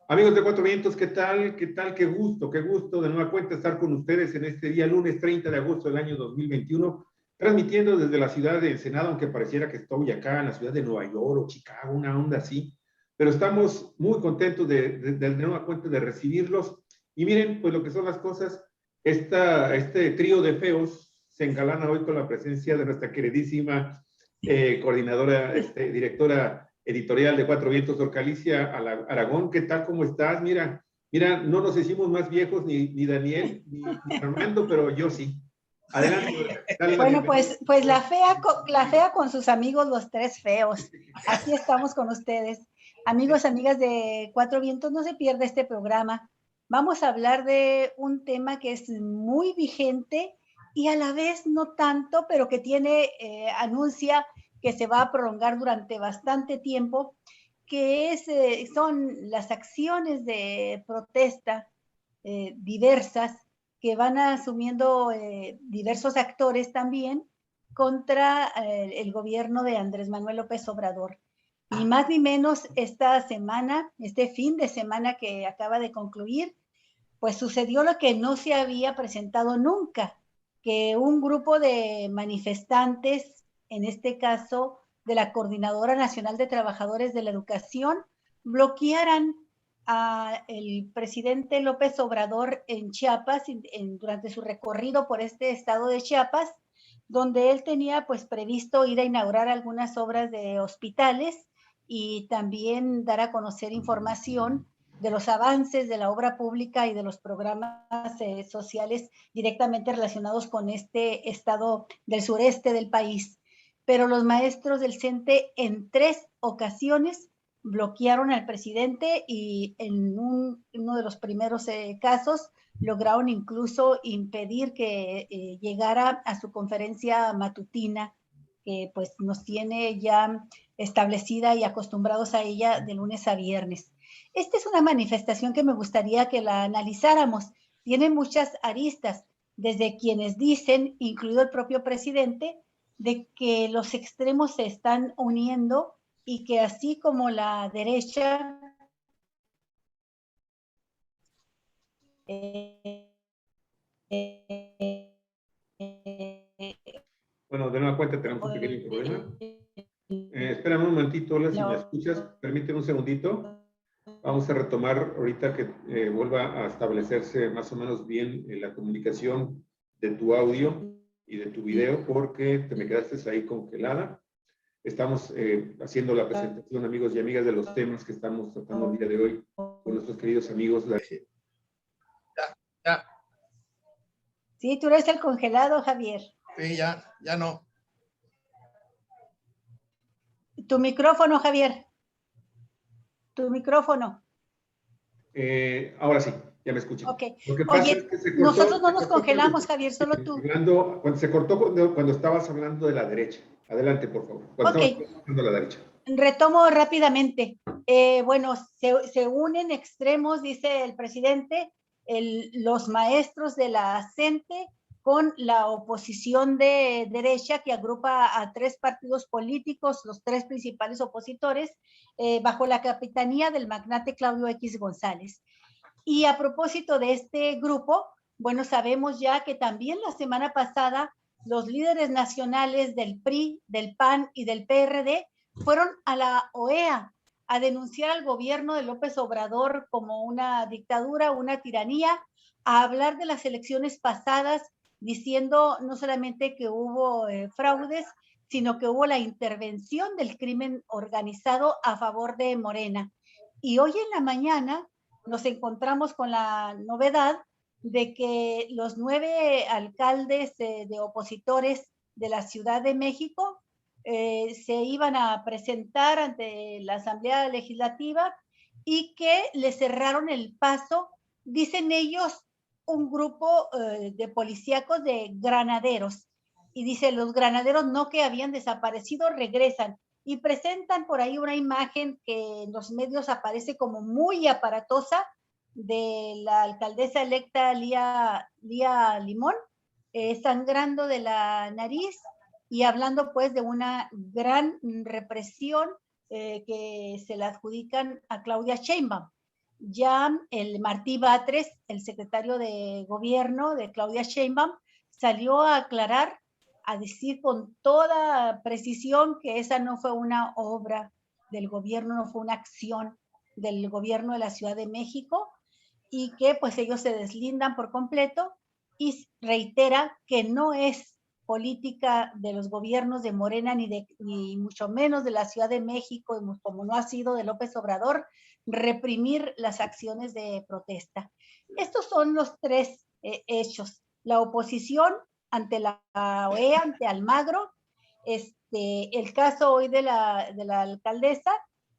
Amigos de Cuatro Vientos, ¿qué tal? ¿Qué tal? Qué gusto de nueva cuenta estar con ustedes en este día, lunes 30 de agosto del año 2021, transmitiendo desde la ciudad de Ensenada, aunque pareciera que estoy acá en la ciudad de Nueva York o Chicago, una onda así, pero estamos muy contentos de nueva cuenta de recibirlos. Y miren, pues lo que son las cosas, este trío de feos se engalana hoy con la presencia de nuestra queridísima coordinadora, directora editorial de Cuatro Vientos, Orcalicia Aragón. ¿Qué tal? ¿Cómo estás? Mira, no nos hicimos más viejos ni Daniel ni Armando, pero yo sí. Adelante. Dale bueno, pues la fea con sus amigos, los tres feos. Así estamos con ustedes. Amigos, amigas de Cuatro Vientos, no se pierda este programa. Vamos a hablar de un tema que es muy vigente y a la vez no tanto, pero que anuncia que se va a prolongar durante bastante tiempo, que son las acciones de protesta diversas que van asumiendo diversos actores también contra el gobierno de Andrés Manuel López Obrador. Ni más ni menos esta semana, este fin de semana que acaba de concluir, pues sucedió lo que no se había presentado nunca, que un grupo de manifestantes, en este caso de la Coordinadora Nacional de Trabajadores de la Educación, bloquearan al presidente López Obrador en Chiapas durante su recorrido por este estado de Chiapas, donde él tenía pues previsto ir a inaugurar algunas obras de hospitales y también dar a conocer información de los avances de la obra pública y de los programas sociales directamente relacionados con este estado del sureste del país. Pero los maestros del CENTE en 3 ocasiones bloquearon al presidente y en uno de los primeros casos lograron incluso impedir que llegara a su conferencia matutina, que pues nos tiene ya establecida y acostumbrados a ella de lunes a viernes. Esta es una manifestación que me gustaría que la analizáramos. Tiene muchas aristas, desde quienes dicen, incluido el propio presidente, de que los extremos se están uniendo y que así como la derecha bueno, de nueva cuenta tenemos un pequeño problema. Espérame un momentito, Ola, si me escuchas, permíteme un segundito. Vamos a retomar ahorita que vuelva a establecerse más o menos bien la comunicación de tu audio y de tu video, porque te me quedaste ahí congelada. Estamos haciendo la presentación, amigos y amigas, de los temas que estamos tratando el día de hoy con nuestros queridos amigos. Ya. Sí, tú eres el congelado, Javier. Sí, ya no. Tu micrófono, Javier. Tu micrófono. Ahora sí, ya me escuchan. Ok. Lo que pasa es que se cortó, nosotros no nos congelamos, Javier, solo tú. Se cortó cuando estabas hablando de la derecha. Adelante, por favor. Cuando estabas hablando de la derecha. Retomo rápidamente. Bueno, se unen extremos, dice el presidente, los maestros de la CENTE con la oposición de derecha que agrupa a 3 partidos políticos, los 3 principales opositores, bajo la capitanía del magnate Claudio X González. Y a propósito de este grupo, bueno, sabemos ya que también la semana pasada los líderes nacionales del PRI, del PAN y del PRD fueron a la OEA a denunciar al gobierno de López Obrador como una dictadura, una tiranía, a hablar de las elecciones pasadas, diciendo no solamente que hubo fraudes, sino que hubo la intervención del crimen organizado a favor de Morena. Y hoy en la mañana nos encontramos con la novedad de que los 9 alcaldes de opositores de la Ciudad de México se iban a presentar ante la Asamblea Legislativa y que le cerraron el paso, dicen ellos, un grupo de policíacos de granaderos. Y dice, los granaderos no que habían desaparecido, regresan. Y presentan por ahí una imagen que en los medios aparece como muy aparatosa de la alcaldesa electa Lía Limón, sangrando de la nariz y hablando pues de una gran represión que se la adjudican a Claudia Sheinbaum. ya el Martí Batres, el secretario de gobierno de Claudia Sheinbaum, salió a aclarar, a decir con toda precisión que esa no fue una obra del gobierno, no fue una acción del gobierno de la Ciudad de México, y que pues ellos se deslindan por completo, y reitera que no es política de los gobiernos de Morena ni mucho menos de la Ciudad de México, como no ha sido de López Obrador, reprimir las acciones de protesta. Estos son los tres hechos. La oposición ante la OEA, ante Almagro, el caso hoy de la alcaldesa,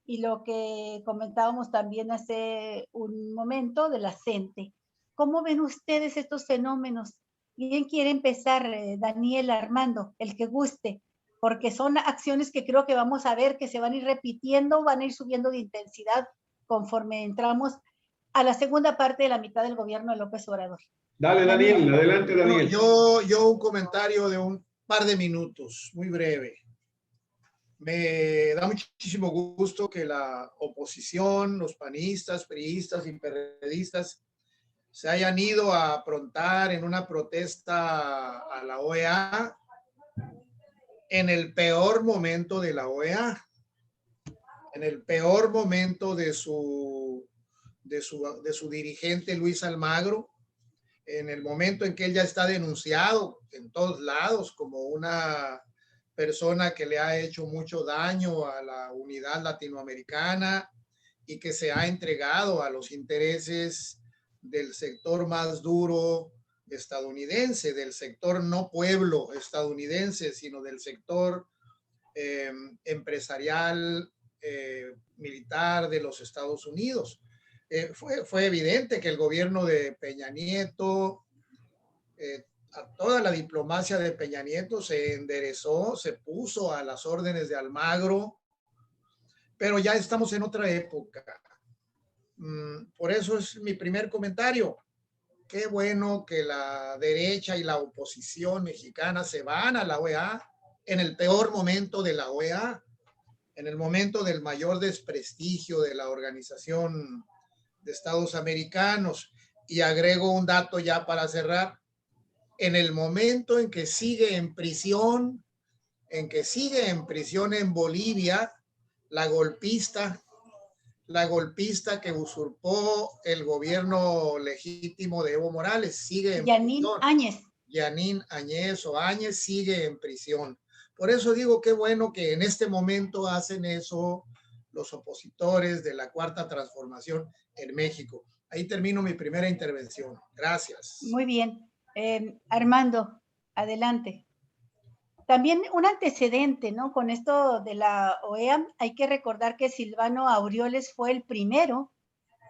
y lo que comentábamos también hace un momento de la CENTE. ¿Cómo ven ustedes estos fenómenos? ¿Quién quiere empezar? Daniel, Armando, el que guste, porque son acciones que creo que vamos a ver que se van a ir repitiendo, van a ir subiendo de intensidad conforme entramos a la segunda parte de la mitad del gobierno de López Obrador. Dale, Daniel, adelante, Daniel. Yo un comentario de un par de minutos, muy breve. Me da muchísimo gusto que la oposición, los panistas, priistas y periodistas se hayan ido a afrontar en una protesta a la OEA en el peor momento de la OEA, en el peor momento de su dirigente Luis Almagro, en el momento en que él ya está denunciado en todos lados como una persona que le ha hecho mucho daño a la unidad latinoamericana y que se ha entregado a los intereses del sector más duro estadounidense, del sector no pueblo estadounidense, sino del sector empresarial, militar de los Estados Unidos. Fue evidente que el gobierno de Peña Nieto, a toda la diplomacia de Peña Nieto se enderezó, se puso a las órdenes de Almagro, pero ya estamos en otra época. Por eso es mi primer comentario. Qué bueno que la derecha y la oposición mexicana se van a la OEA en el peor momento de la OEA, en el momento del mayor desprestigio de la Organización de Estados Americanos. Y agrego un dato ya para cerrar. En el momento en que sigue en prisión en Bolivia, la golpista que usurpó el gobierno legítimo de Evo Morales, sigue en prisión. Yanine Áñez sigue en prisión. Por eso digo qué bueno que en este momento hacen eso los opositores de la Cuarta Transformación en México. Ahí termino mi primera intervención. Gracias. Muy bien. Armando, adelante. También un antecedente, ¿no? Con esto de la OEA, hay que recordar que Silvano Aureoles fue el primero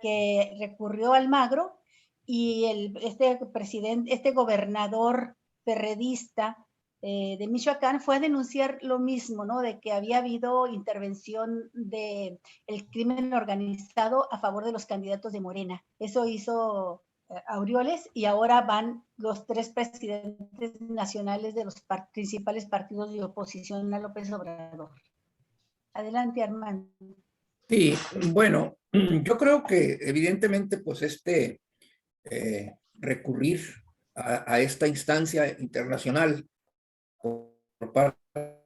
que recurrió a Almagro, y este gobernador perredista de Michoacán fue a denunciar lo mismo, ¿no? De que había habido intervención del crimen organizado a favor de los candidatos de Morena. Eso hizo Aureoles, y ahora van los tres presidentes nacionales de los principales partidos de oposición a López Obrador. Adelante, Armando. Sí, bueno, yo creo que evidentemente pues recurrir a esta instancia internacional por parte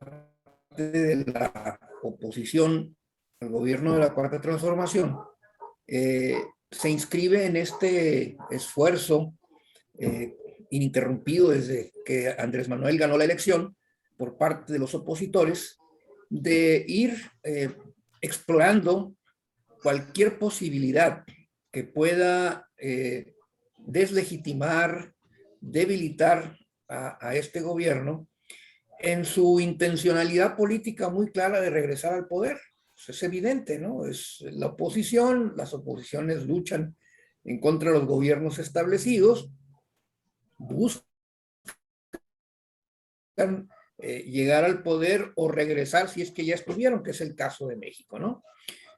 de la oposición al gobierno de la Cuarta Transformación se inscribe en este esfuerzo ininterrumpido desde que Andrés Manuel ganó la elección por parte de los opositores de ir explorando cualquier posibilidad que pueda deslegitimar, debilitar a este gobierno en su intencionalidad política muy clara de regresar al poder. Pues es evidente, ¿no? Es la oposición, las oposiciones luchan en contra de los gobiernos establecidos, buscan llegar al poder o regresar si es que ya estuvieron, que es el caso de México, ¿no?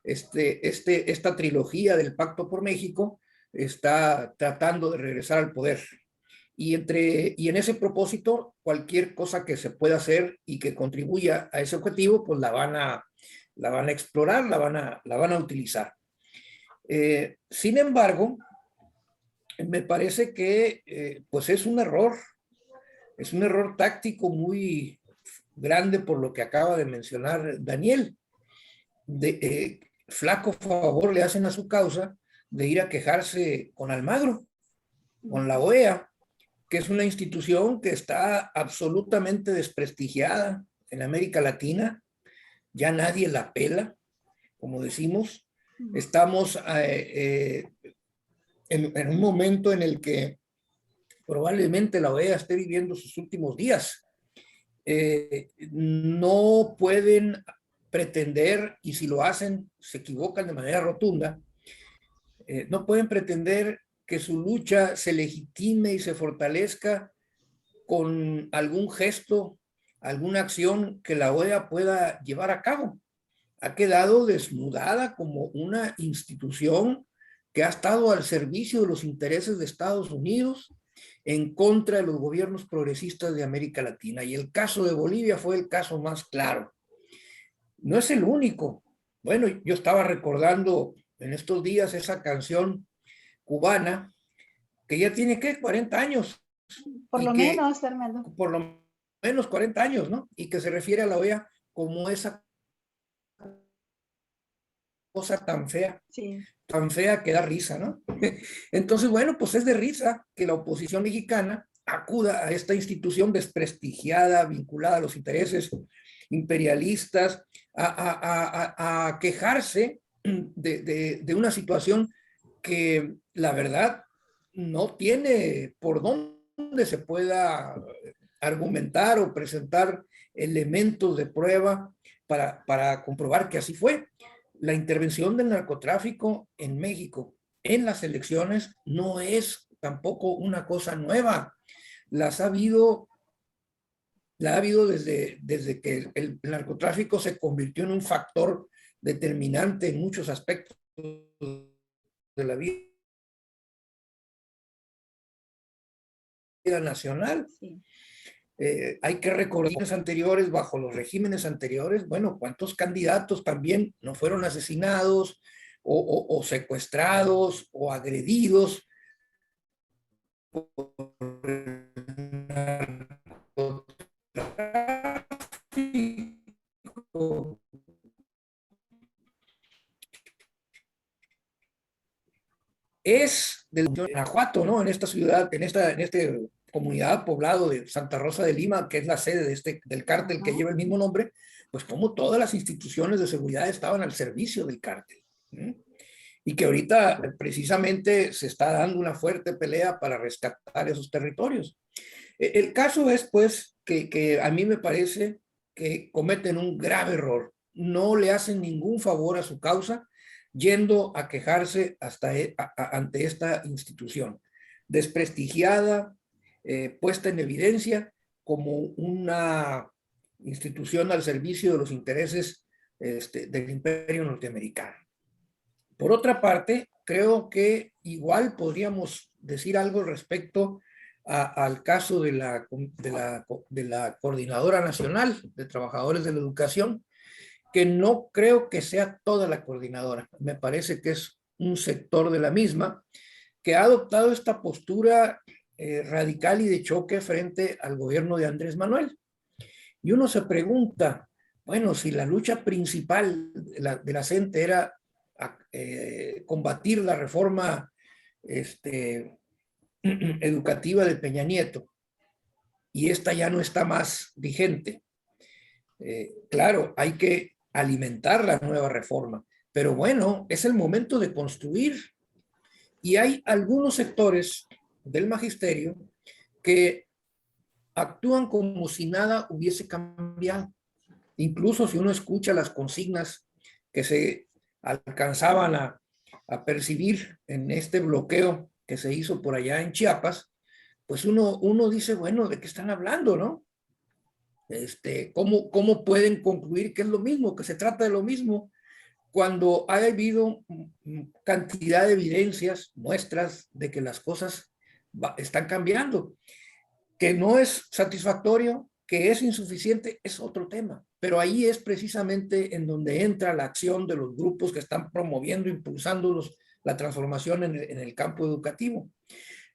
Esta trilogía del Pacto por México está tratando de regresar al poder. Y en ese propósito, cualquier cosa que se pueda hacer y que contribuya a ese objetivo, pues la van a explorar, la van a utilizar. Sin embargo, me parece que pues es un error táctico muy grande por lo que acaba de mencionar Daniel. Flaco favor le hacen a su causa de ir a quejarse con Almagro, con la OEA, que es una institución que está absolutamente desprestigiada en América Latina. Ya nadie la pela, como decimos. Estamos en un momento en el que probablemente la OEA esté viviendo sus últimos días. No pueden pretender, y si lo hacen, se equivocan de manera rotunda, no pueden pretender que su lucha se legitime y se fortalezca con algún gesto, alguna acción que la OEA pueda llevar a cabo. Ha quedado desnudada como una institución que ha estado al servicio de los intereses de Estados Unidos en contra de los gobiernos progresistas de América Latina. Y el caso de Bolivia fue el caso más claro. No es el único. Bueno, yo estaba recordando en estos días esa canción cubana que ya tiene, ¿qué? 40 años. Por lo menos, Fernando. Por lo menos 40 años, ¿no? Y que se refiere a la OEA como esa cosa tan fea, sí, tan fea que da risa, ¿no? Entonces, bueno, pues es de risa que la oposición mexicana acuda a esta institución desprestigiada, vinculada a los intereses imperialistas, a quejarse de una situación que la verdad no tiene por dónde se pueda argumentar o presentar elementos de prueba para comprobar que así fue. La intervención del narcotráfico en México en las elecciones no es tampoco una cosa nueva. La ha habido desde que el narcotráfico se convirtió en un factor determinante en muchos aspectos de la vida nacional. Sí. Hay que recordar anteriores, bajo los regímenes anteriores, bueno, cuántos candidatos también no fueron asesinados o secuestrados o agredidos por es del Guanajuato, ¿no? En esta ciudad, en esta comunidad poblado de Santa Rosa de Lima, que es la sede del cártel que lleva el mismo nombre, pues como todas las instituciones de seguridad estaban al servicio del cártel. Y que ahorita precisamente se está dando una fuerte pelea para rescatar esos territorios. El caso es, pues, que a mí me parece que cometen un grave error. No le hacen ningún favor a su causa yendo a quejarse ante esta institución desprestigiada, puesta en evidencia como una institución al servicio de los intereses del imperio norteamericano. Por otra parte, creo que igual podríamos decir algo respecto al caso de la Coordinadora Nacional de Trabajadores de la Educación, que no creo que sea toda la coordinadora. Me parece que es un sector de la misma que ha adoptado esta postura radical y de choque frente al gobierno de Andrés Manuel. Y uno se pregunta, bueno, si la lucha principal de la CENTE era combatir la reforma educativa de Peña Nieto, y esta ya no está más vigente. Claro, hay que alimentar la nueva reforma, pero bueno, es el momento de construir. Y hay algunos sectores del magisterio que actúan como si nada hubiese cambiado. Incluso si uno escucha las consignas que se alcanzaban a percibir en este bloqueo que se hizo por allá en Chiapas, pues uno dice, bueno, ¿de qué están hablando, no? ¿Cómo pueden concluir que es lo mismo, que se trata de lo mismo, cuando ha habido cantidad de evidencias, muestras de que las cosas están cambiando? Que no es satisfactorio, que es insuficiente, es otro tema. pero ahí es precisamente en donde entra la acción de los grupos que están promoviendo, impulsando la transformación en el campo educativo.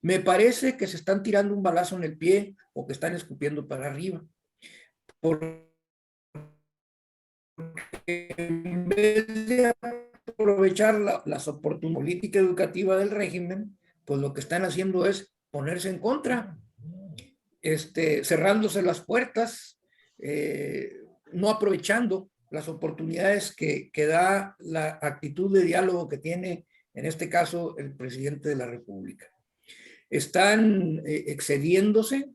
Me parece que se están tirando un balazo en el pie o que están escupiendo para arriba. Porque en vez de aprovechar las oportunidades política educativa del régimen, pues lo que están haciendo es ponerse en contra, cerrándose las puertas, no aprovechando las oportunidades que da la actitud de diálogo que tiene, en este caso, el presidente de la República. Están excediéndose,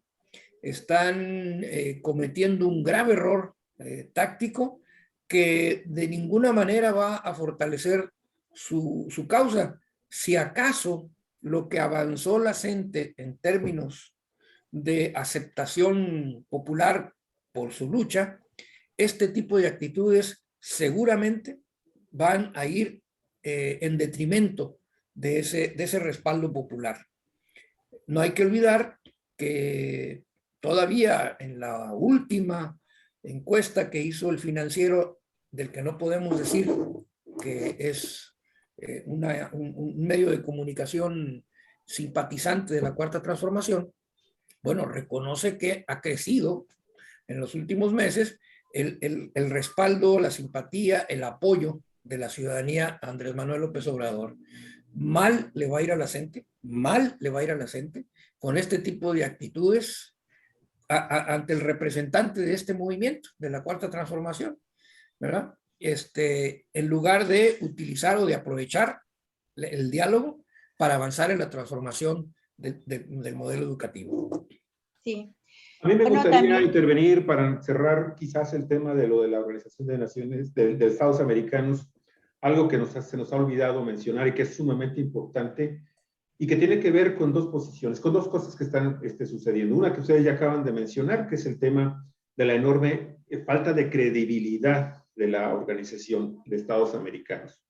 están cometiendo un grave error táctico que de ninguna manera va a fortalecer su causa. Si acaso lo que avanzó la gente en términos de aceptación popular por su lucha, este tipo de actitudes seguramente van a ir en detrimento de ese respaldo popular. No hay que olvidar que todavía en la última encuesta que hizo el Financiero, del que no podemos decir que es un medio de comunicación simpatizante de la Cuarta Transformación, bueno, reconoce que ha crecido en los últimos meses el respaldo, la simpatía, el apoyo de la ciudadanía a Andrés Manuel López Obrador. Mal le va a ir a la gente, mal le va a ir a la gente con este tipo de actitudes ante el representante de este movimiento, de la Cuarta Transformación, ¿verdad? En lugar de utilizar o de aprovechar el diálogo para avanzar en la transformación del modelo educativo. Sí. A mí me Bueno, gustaría también, intervenir para cerrar quizás el tema de lo de la Organización de Naciones, de Estados Americanos, algo que se nos ha olvidado mencionar y que es sumamente importante y que tiene que ver con dos posiciones, con dos cosas que están sucediendo. Una que ustedes ya acaban de mencionar, que es el tema de la enorme falta de credibilidad de la Organización de Estados Americanos.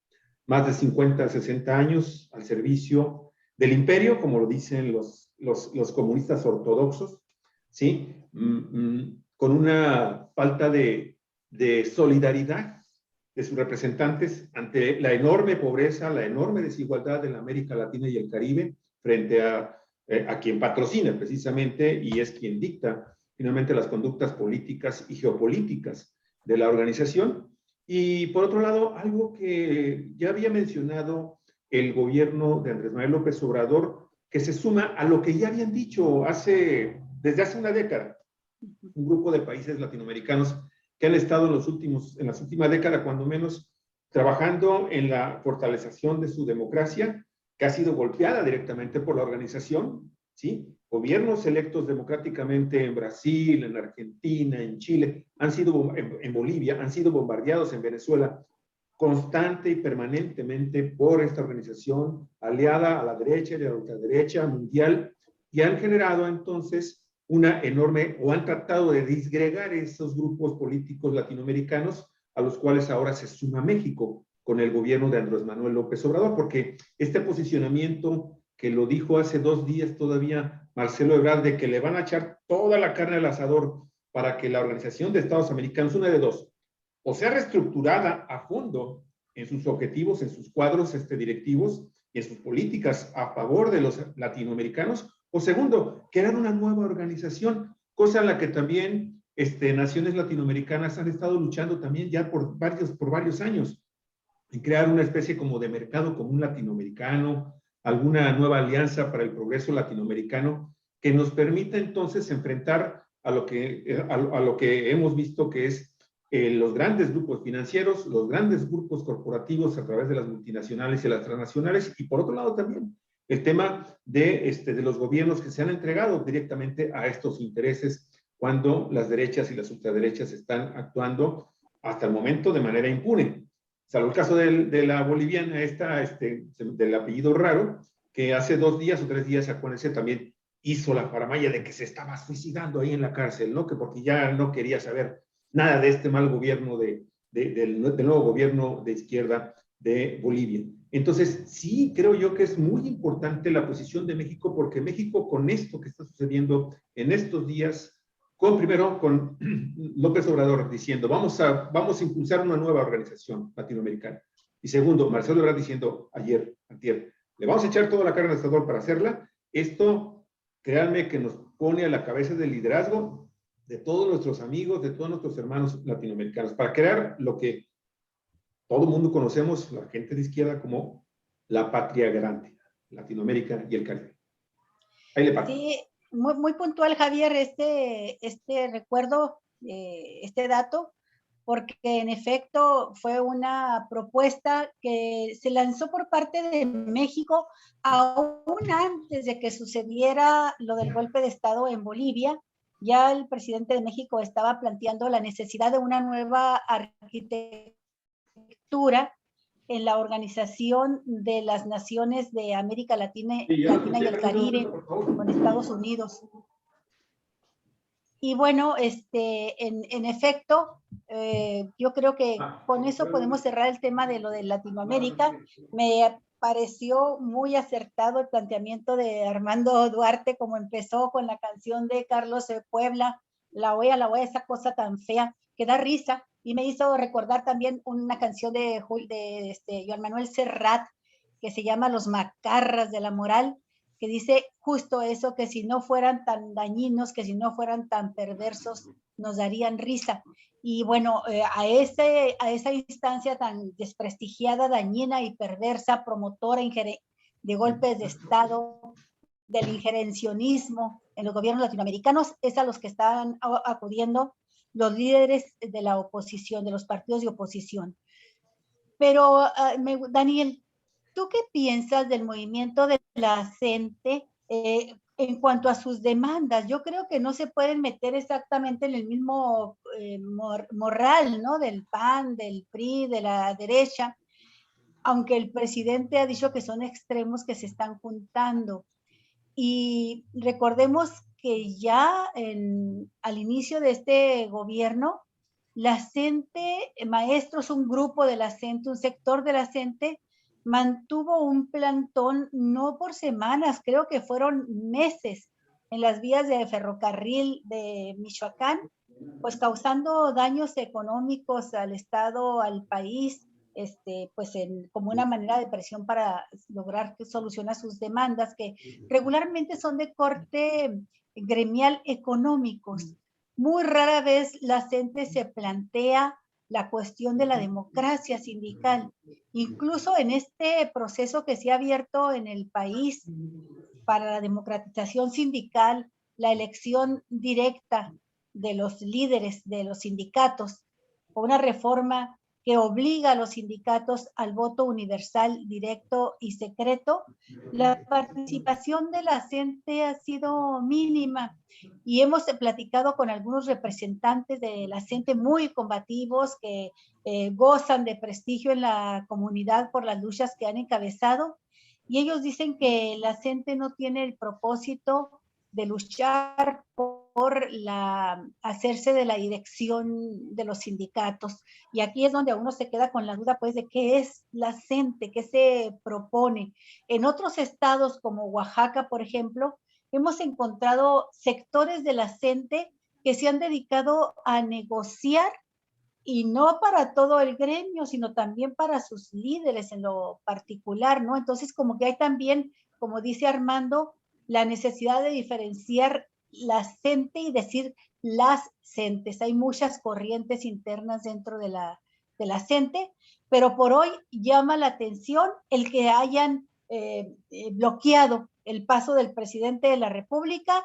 Más de 50, 60 años al servicio del imperio, como lo dicen los comunistas ortodoxos, ¿sí? Con una falta de solidaridad de sus representantes ante la enorme pobreza, la enorme desigualdad de la América Latina y el Caribe frente a quien patrocina precisamente y es quien dicta finalmente las conductas políticas y geopolíticas de la organización. Y por otro lado, algo que ya había mencionado el gobierno de Andrés Manuel López Obrador, que se suma a lo que ya habían dicho desde hace una década, un grupo de países latinoamericanos que han estado en las últimas décadas, cuando menos, trabajando en la fortalecización de su democracia, que ha sido golpeada directamente por la organización, ¿sí? Gobiernos electos democráticamente en Brasil, en Argentina, en Chile, han sido en Bolivia, han sido bombardeados en Venezuela, constante y permanentemente por esta organización aliada a la derecha y a la ultraderecha mundial, y han generado entonces una enorme, o han tratado de disgregar esos grupos políticos latinoamericanos a los cuales ahora se suma México con el gobierno de Andrés Manuel López Obrador, porque este posicionamiento que lo dijo hace 2 días todavía Marcelo Ebrard, de que le van a echar toda la carne al asador para que la Organización de Estados Americanos, una de dos, o sea reestructurada a fondo en sus objetivos, en sus cuadros directivos y en sus políticas a favor de los latinoamericanos, o segundo, crear una nueva organización, cosa en la que también naciones latinoamericanas han estado luchando también ya por varios años, en crear una especie como de mercado común latinoamericano, alguna nueva alianza para el progreso latinoamericano, que nos permita entonces enfrentar a lo que hemos visto que es los grandes grupos financieros, los grandes grupos corporativos a través de las multinacionales y las transnacionales, y por otro lado también el tema de los gobiernos que se han entregado directamente a estos intereses cuando las derechas y las ultraderechas están actuando hasta el momento de manera impune. Salvo el caso de la boliviana del apellido raro, que hace 2 días o 3 días, acuérdense, también hizo la faramalla de que se estaba suicidando ahí en la cárcel, ¿no? Que porque ya no quería saber nada de este mal gobierno del nuevo gobierno de izquierda de Bolivia. Entonces, sí, creo yo que es muy importante la posición de México, porque México, con esto que está sucediendo en estos días, primero con López Obrador diciendo, vamos a impulsar una nueva organización latinoamericana. Y segundo, Marcelo Ebrard diciendo antier, le vamos a echar toda la carne al asador para hacerla. Esto, créanme que nos pone a la cabeza del liderazgo de todos nuestros amigos, de todos nuestros hermanos latinoamericanos, para crear lo que todo el mundo conocemos, la gente de izquierda, como la patria grande, Latinoamérica y el Caribe. Ahí le paso. Sí, muy puntual, Javier, recuerdo, este dato, porque en efecto fue una propuesta que se lanzó por parte de México aún antes de que sucediera lo del golpe de Estado en Bolivia. Ya el presidente de México estaba planteando la necesidad de una nueva arquitectura en la Organización de las Naciones de América Latina y el Caribe con Estados Unidos. Y bueno, en efecto, yo creo que con eso podemos cerrar el tema de lo de Latinoamérica. Me pareció muy acertado el planteamiento de Armando Duarte, como empezó con la canción de Carlos de Puebla, la oea, esa cosa tan fea, que da risa, y me hizo recordar también una canción de Joan Manuel Serrat, que se llama Los Macarras de la Moral, que dice justo eso, que si no fueran tan dañinos, que si no fueran tan perversos, nos darían risa. Y bueno, a esa instancia tan desprestigiada, dañina y perversa, promotora de golpes de Estado, del injerencionismo en los gobiernos latinoamericanos, es a los que están acudiendo los líderes de la oposición, de los partidos de oposición. Pero, Daniel, ¿tú qué piensas del movimiento de la gente en cuanto a sus demandas? Yo creo que no se pueden meter exactamente en el mismo morral, ¿no? Del PAN, del PRI, de la derecha, aunque el presidente ha dicho que son extremos que se están juntando. Y recordemos que ya al inicio de este gobierno, la CENTE, maestros, un grupo de la CENTE, un sector de la CENTE, mantuvo un plantón no por semanas, creo que fueron meses, en las vías de ferrocarril de Michoacán, pues causando daños económicos al Estado, al país, pues como una manera de presión para lograr que solucione sus demandas, que regularmente son de corte gremial económicos. Muy rara vez la gente se plantea la cuestión de la democracia sindical. Incluso en este proceso que se ha abierto en el país para la democratización sindical, la elección directa de los líderes de los sindicatos, una reforma que obliga a los sindicatos al voto universal, directo y secreto, la participación de la gente ha sido mínima y hemos platicado con algunos representantes de la gente muy combativos que gozan de prestigio en la comunidad por las luchas que han encabezado, y ellos dicen que la gente no tiene el propósito de luchar por hacerse de la dirección de los sindicatos. Y aquí es donde uno se queda con la duda, pues, de qué es la CENTE, qué se propone. En otros estados, como Oaxaca, por ejemplo, hemos encontrado sectores de la CENTE que se han dedicado a negociar, y no para todo el gremio, sino también para sus líderes en lo particular, ¿no? Entonces, como que hay también, como dice Armando, la necesidad de diferenciar la CENTE y decir las CENTES. Hay muchas corrientes internas dentro de la CENTE, pero por hoy llama la atención el que hayan bloqueado el paso del presidente de la República,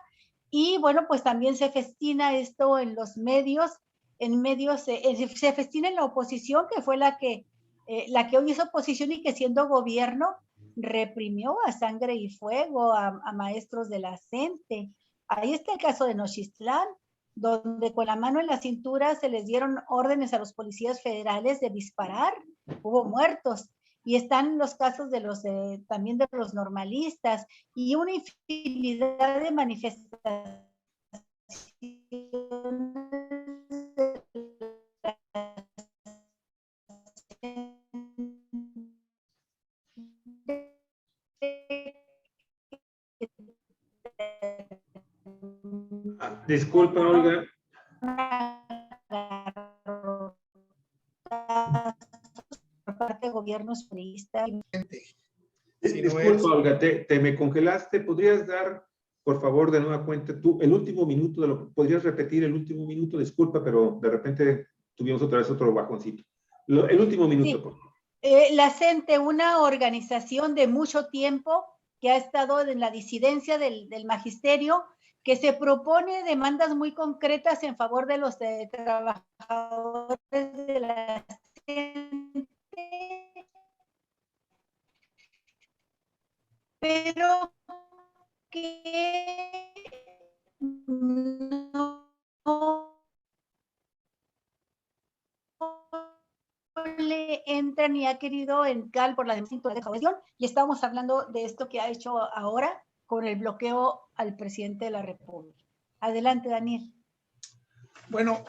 y bueno, pues también se festina esto en los medios, se festina en la oposición, que fue la que hoy hizo oposición y que siendo gobierno reprimió a sangre y fuego a maestros de la CENTE. Ahí está el caso de Nochistlán, donde con la mano en la cintura se les dieron órdenes a los policías federales de disparar, hubo muertos. Y están los casos de también de los normalistas y una infinidad de manifestaciones Disculpa, Olga. Por parte de gobiernos priistas. Si no Disculpa, es- Olga, te me congelaste. ¿Podrías dar, por favor, de nueva cuenta, tú, el último minuto de lo que podrías repetir el último minuto? Disculpa, pero de repente tuvimos otra vez otro bajoncito. El último minuto, Sí. por favor. La CENTE, una organización de mucho tiempo que ha estado en la disidencia del magisterio, que se propone demandas muy concretas en favor de los trabajadores de la CENTE, pero que no le entra ni ha querido entrar por la demanda de gestión, y estamos hablando de esto que ha hecho ahora con el bloqueo al presidente de la República. Adelante, Daniel. Bueno,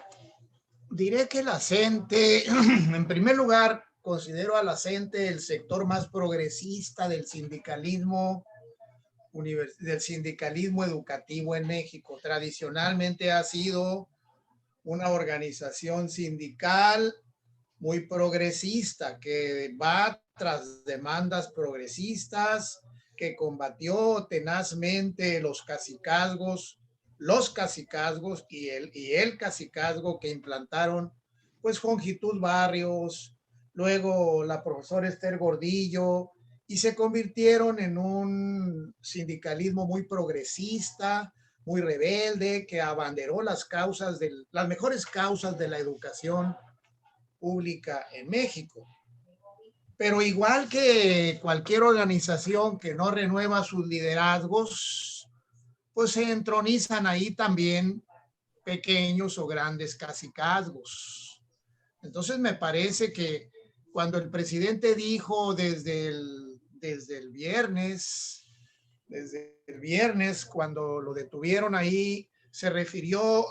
diré que la CENTE, en primer lugar, considero a la CENTE el sector más progresista del sindicalismo educativo en México. Tradicionalmente ha sido una organización sindical muy progresista que va tras demandas progresistas, que combatió tenazmente los cacicazgos y el cacicazgo que implantaron pues Jongitud Barrios, luego la profesora Esther Gordillo, y se convirtieron en un sindicalismo muy progresista, muy rebelde, que abanderó las mejores causas de la educación pública en México. Pero igual que cualquier organización que no renueva sus liderazgos, pues se entronizan ahí también pequeños o grandes cacicazgos. Entonces me parece que cuando el presidente dijo desde el viernes, cuando lo detuvieron ahí, se refirió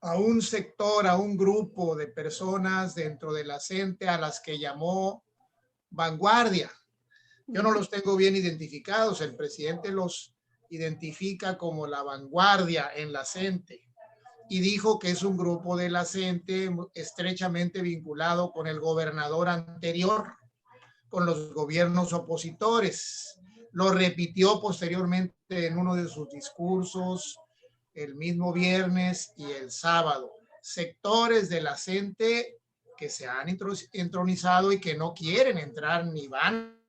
a un sector, a un grupo de personas dentro de la CENTE a las que llamó vanguardia. Yo no los tengo bien identificados, el presidente los identifica como la vanguardia en la CENTE y dijo que es un grupo de la CENTE estrechamente vinculado con el gobernador anterior, con los gobiernos opositores. Lo repitió posteriormente en uno de sus discursos el mismo viernes y el sábado. Sectores de la CENTE que se han entronizado y que no quieren entrar ni van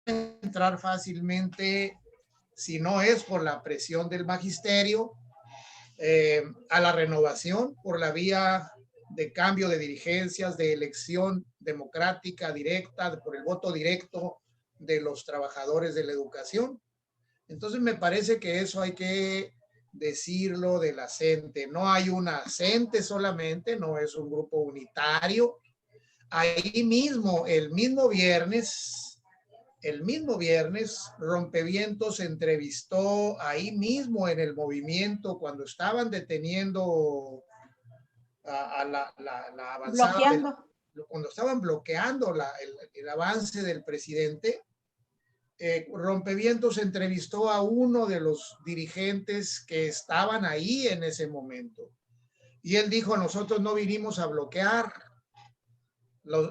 a entrar fácilmente si no es por la presión del magisterio, a la renovación por la vía de cambio de dirigencias, de elección democrática directa, por el voto directo de los trabajadores de la educación. Entonces me parece que eso hay que decirlo de la CENTE. No hay una CENTE solamente, no es un grupo unitario. Ahí mismo, el mismo viernes, Rompevientos entrevistó ahí mismo en el movimiento cuando estaban deteniendo a la avanzada, cuando estaban bloqueando el avance del presidente. Rompevientos entrevistó a uno de los dirigentes que estaban ahí en ese momento. Y él dijo, nosotros no vinimos a bloquear.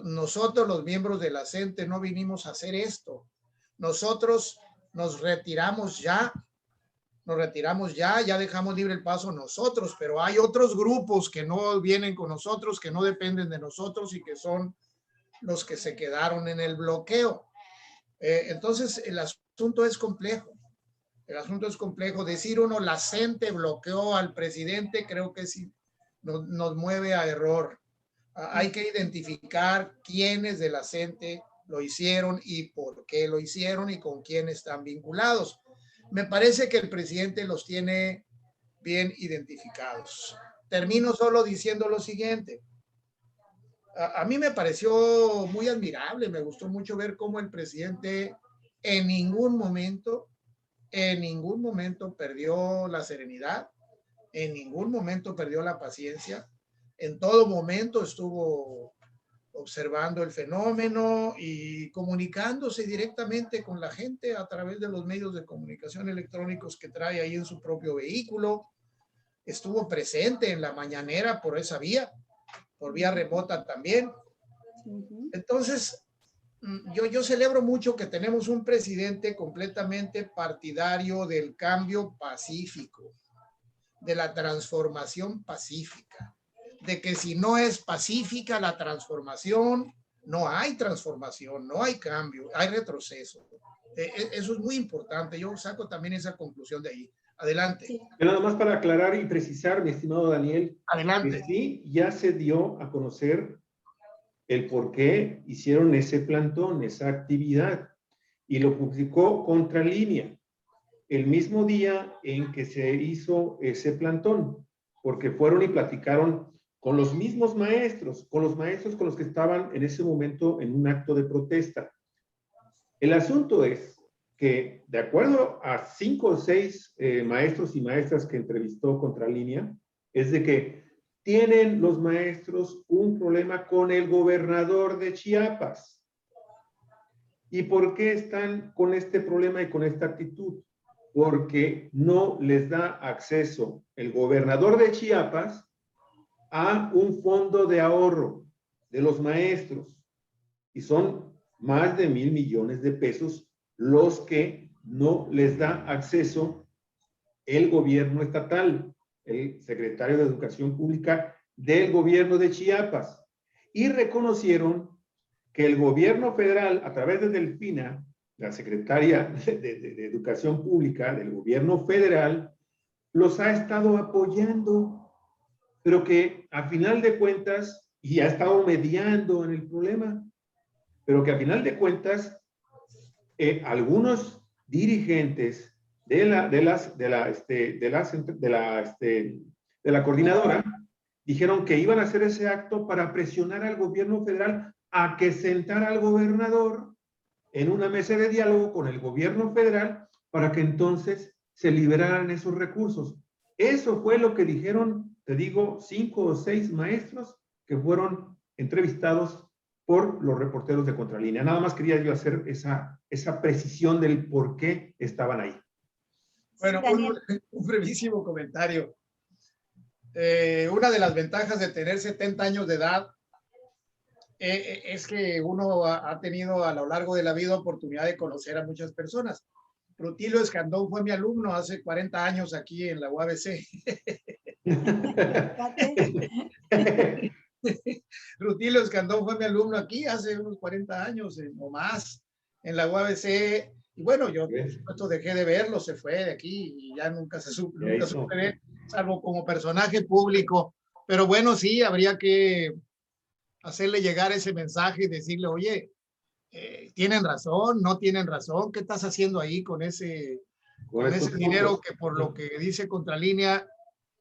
Nosotros, los miembros de la CENTE, no vinimos a hacer esto. Nosotros nos retiramos ya, ya dejamos libre el paso nosotros, pero hay otros grupos que no vienen con nosotros, que no dependen de nosotros y que son los que se quedaron en el bloqueo. Entonces, el asunto es complejo. Decir uno, la CENTE bloqueó al presidente, creo que sí nos mueve a error. Hay que identificar quiénes de la CENTE lo hicieron y por qué lo hicieron y con quién están vinculados. Me parece que el presidente los tiene bien identificados. Termino solo diciendo lo siguiente. A mí me pareció muy admirable, me gustó mucho ver cómo el presidente en ningún momento perdió la serenidad, en ningún momento perdió la paciencia, en todo momento estuvo observando el fenómeno y comunicándose directamente con la gente a través de los medios de comunicación electrónicos que trae ahí en su propio vehículo. estuvo presente en la mañanera por esa vía, por vía remota también. Entonces, yo celebro mucho que tenemos un presidente completamente partidario del cambio pacífico, de la transformación pacífica, de que si no es pacífica la transformación, no hay transformación, no hay cambio, hay retroceso. Eso es muy importante. Yo saco también esa conclusión de ahí. Adelante. Sí. Nada más para aclarar y precisar, mi estimado Daniel, Adelante. que sí, ya se dio a conocer el por qué hicieron ese plantón, esa actividad, y lo publicó Contralínea el mismo día en que se hizo ese plantón, porque fueron y platicaron con los mismos maestros, con los maestros con los que estaban en ese momento en un acto de protesta. El asunto es que, de acuerdo a 5 o 6 maestros y maestras que entrevistó Contralínea, es de que tienen los maestros un problema con el gobernador de Chiapas. ¿Y por qué están con este problema y con esta actitud? Porque no les da acceso el gobernador de Chiapas a un fondo de ahorro de los maestros. Y son más de 1,000 millones de pesos los que no les da acceso el gobierno estatal, el secretario de Educación Pública del gobierno de Chiapas. Y reconocieron que el gobierno federal, a través de Delfina, la secretaria de Educación Pública del gobierno federal, los ha estado apoyando, pero que a final de cuentas, y ha estado mediando en el problema, pero que a final de cuentas, algunos dirigentes de la coordinadora dijeron que iban a hacer ese acto para presionar al gobierno federal a que sentara al gobernador en una mesa de diálogo con el gobierno federal para que entonces se liberaran esos recursos. Eso fue lo que dijeron, te digo, 5 o 6 maestros que fueron entrevistados por los reporteros de Contralínea. Nada más quería yo hacer esa precisión del por qué estaban ahí. Bueno, un brevísimo comentario. Una de las ventajas de tener 70 años de edad es que uno ha tenido a lo largo de la vida oportunidad de conocer a muchas personas. Rutilio Escandón fue mi alumno hace 40 años aquí en la UABC. Rutilio Escandón fue mi alumno aquí hace unos 40 años o más en la UABC. Y bueno, yo por supuesto dejé de verlo, se fue de aquí y ya nunca se supo ver, salvo como personaje público. Pero bueno, sí, habría que hacerle llegar ese mensaje y decirle, oye, ¿tienen razón? ¿No tienen razón? ¿Qué estás haciendo ahí con ese dinero que por lo que dice Contralínea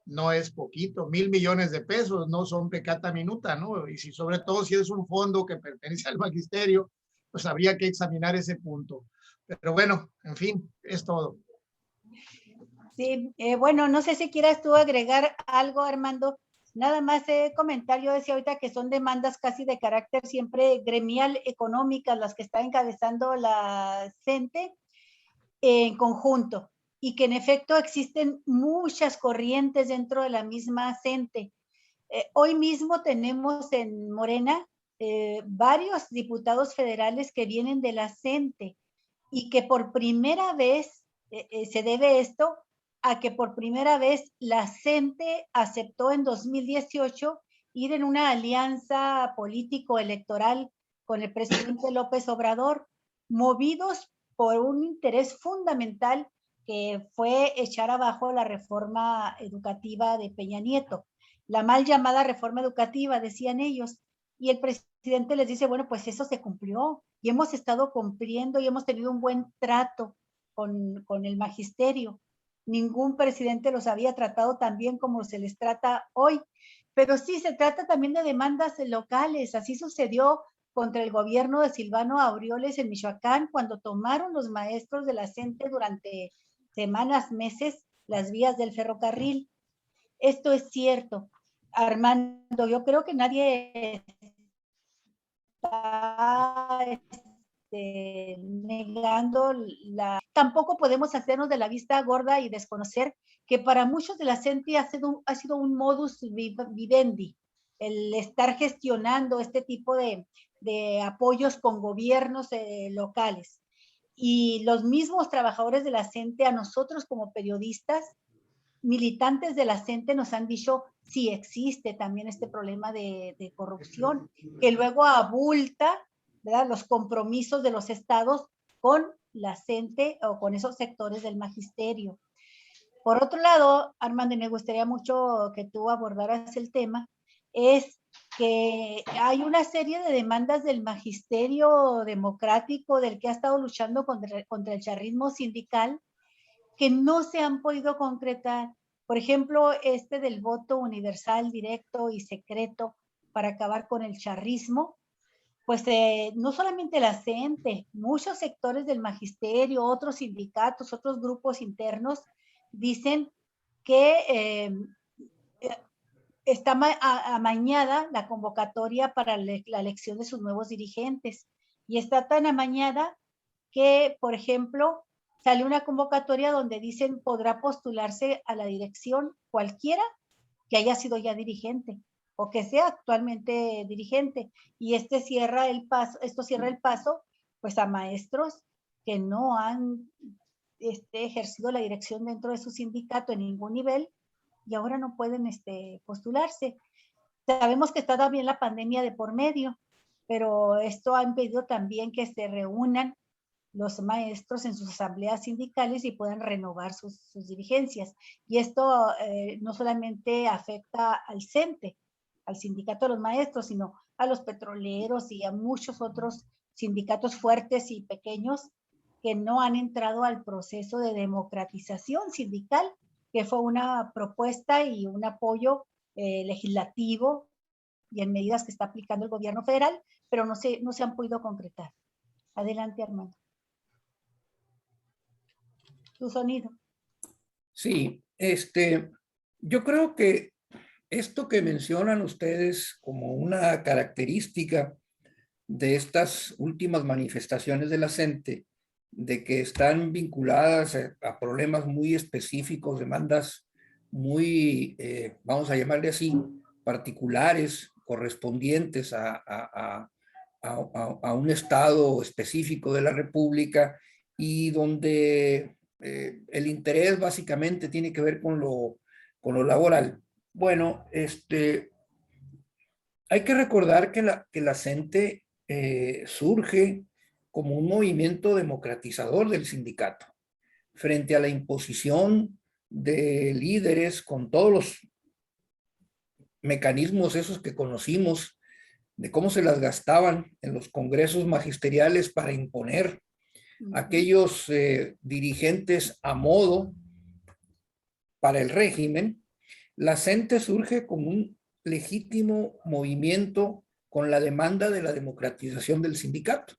no es poquito? 1,000 millones de pesos no son pecata minuta, ¿no? Y si sobre todo si es un fondo que pertenece al magisterio, pues habría que examinar ese punto. Pero bueno, en fin, es todo. Sí, bueno, no sé si quieras tú agregar algo, Armando. Nada más comentar, yo decía ahorita que son demandas casi de carácter siempre gremial, económicas, las que está encabezando la CENTE en conjunto, y que en efecto existen muchas corrientes dentro de la misma CENTE. Hoy mismo tenemos en Morena varios diputados federales que vienen de la CENTE y que por primera vez se debe esto a que por primera vez la CENTE aceptó en 2018 ir en una alianza político-electoral con el presidente López Obrador, movidos por un interés fundamental que fue echar abajo la reforma educativa de Peña Nieto, la mal llamada reforma educativa, decían ellos. Y el presidente les dice, bueno, pues eso se cumplió y hemos estado cumpliendo y hemos tenido un buen trato con el magisterio. Ningún presidente los había tratado tan bien como se les trata hoy. Pero sí, se trata también de demandas locales. Así sucedió contra el gobierno de Silvano Aureoles en Michoacán, cuando tomaron los maestros de la CENTE durante semanas, meses, las vías del ferrocarril. Esto es cierto. Armando, yo creo que nadie está negando Tampoco podemos hacernos de la vista gorda y desconocer que para muchos de la gente ha sido un modus vivendi el estar gestionando este tipo de apoyos con gobiernos locales. Y los mismos trabajadores de la CENTE, a nosotros como periodistas, militantes de la CENTE, nos han dicho sí existe también este problema de corrupción, que luego abulta, ¿verdad?, los compromisos de los estados con la CENTE o con esos sectores del magisterio. Por otro lado, Armando, me gustaría mucho que tú abordaras el tema, es que hay una serie de demandas del magisterio democrático del que ha estado luchando contra el charrismo sindical que no se han podido concretar. Por ejemplo, del voto universal, directo y secreto para acabar con el charrismo, pues no solamente la CENTE, muchos sectores del magisterio, otros sindicatos, otros grupos internos dicen que está amañada la convocatoria para la elección de sus nuevos dirigentes. Y está tan amañada que, por ejemplo, sale una convocatoria donde dicen podrá postularse a la dirección cualquiera que haya sido ya dirigente o que sea actualmente dirigente. Y esto cierra el paso pues a maestros que no han ejercido la dirección dentro de su sindicato en ningún nivel y ahora no pueden postularse. Sabemos que está también la pandemia de por medio, pero esto ha impedido también que se reúnan los maestros en sus asambleas sindicales y puedan renovar sus dirigencias. Y esto no solamente afecta al CENTE, al sindicato de los maestros, sino a los petroleros y a muchos otros sindicatos fuertes y pequeños que no han entrado al proceso de democratización sindical, que fue una propuesta y un apoyo legislativo y en medidas que está aplicando el gobierno federal, pero no se han podido concretar. Adelante, Armando. Tu sonido. Sí, yo creo que esto que mencionan ustedes como una característica de estas últimas manifestaciones de la CENTE, de que están vinculadas a problemas muy específicos, demandas muy, vamos a llamarle así, particulares, correspondientes a un estado específico de la República y donde el interés básicamente tiene que ver con lo laboral. Bueno, hay que recordar que la CENTE surge como un movimiento democratizador del sindicato frente a la imposición de líderes con todos los mecanismos esos que conocimos de cómo se las gastaban en los congresos magisteriales para imponer aquellos dirigentes a modo para el régimen. La CENTE surge como un legítimo movimiento con la demanda de la democratización del sindicato.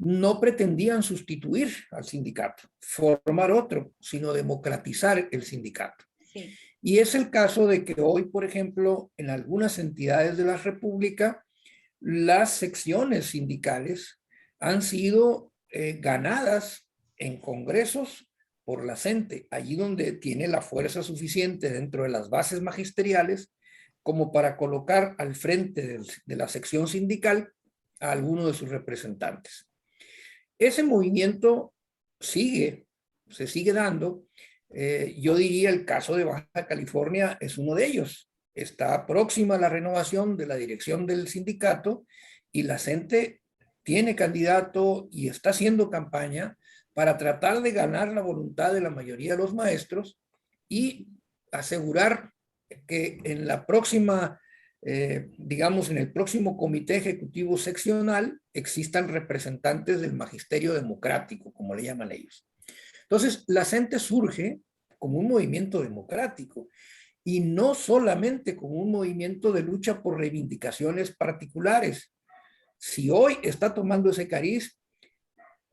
No pretendían sustituir al sindicato, formar otro, sino democratizar el sindicato. Sí. Y es el caso de que hoy, por ejemplo, en algunas entidades de la República, las secciones sindicales han sido ganadas en congresos por la CENTE, allí donde tiene la fuerza suficiente dentro de las bases magisteriales como para colocar al frente de la sección sindical a alguno de sus representantes. Ese movimiento se sigue dando. Yo diría el caso de Baja California es uno de ellos. Está próxima a la renovación de la dirección del sindicato y la CENTE tiene candidato y está haciendo campaña para tratar de ganar la voluntad de la mayoría de los maestros y asegurar que en la próxima, digamos, en el próximo comité ejecutivo seccional existan representantes del magisterio democrático, como le llaman ellos. Entonces, la CENTE surge como un movimiento democrático y no solamente como un movimiento de lucha por reivindicaciones particulares. Si hoy está tomando ese cariz,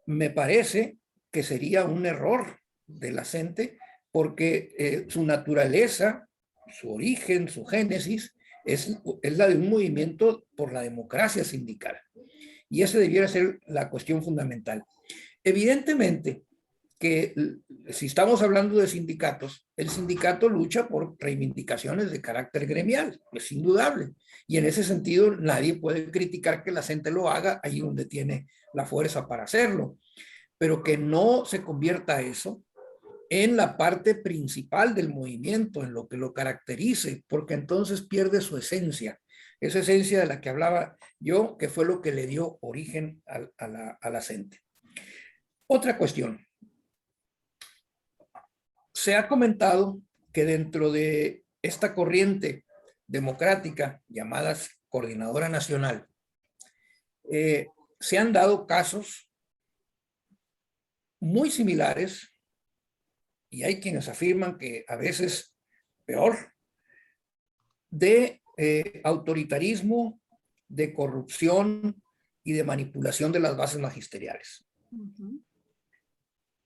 me parece que sería un error de la CENTE porque su naturaleza, su origen, su génesis, es la de un movimiento por la democracia sindical. Y esa debiera ser la cuestión fundamental. Evidentemente que si estamos hablando de sindicatos, el sindicato lucha por reivindicaciones de carácter gremial, es indudable. Y en ese sentido nadie puede criticar que la gente lo haga ahí donde tiene la fuerza para hacerlo. Pero que no se convierta eso en la parte principal del movimiento, en lo que lo caracterice, porque entonces pierde su esencia. Esa esencia de la que hablaba yo, que fue lo que le dio origen a la CENTE. Otra cuestión. Se ha comentado que dentro de esta corriente democrática llamada Coordinadora Nacional, se han dado casos muy similares, y hay quienes afirman que a veces peor, de autoritarismo, de corrupción y de manipulación de las bases magisteriales.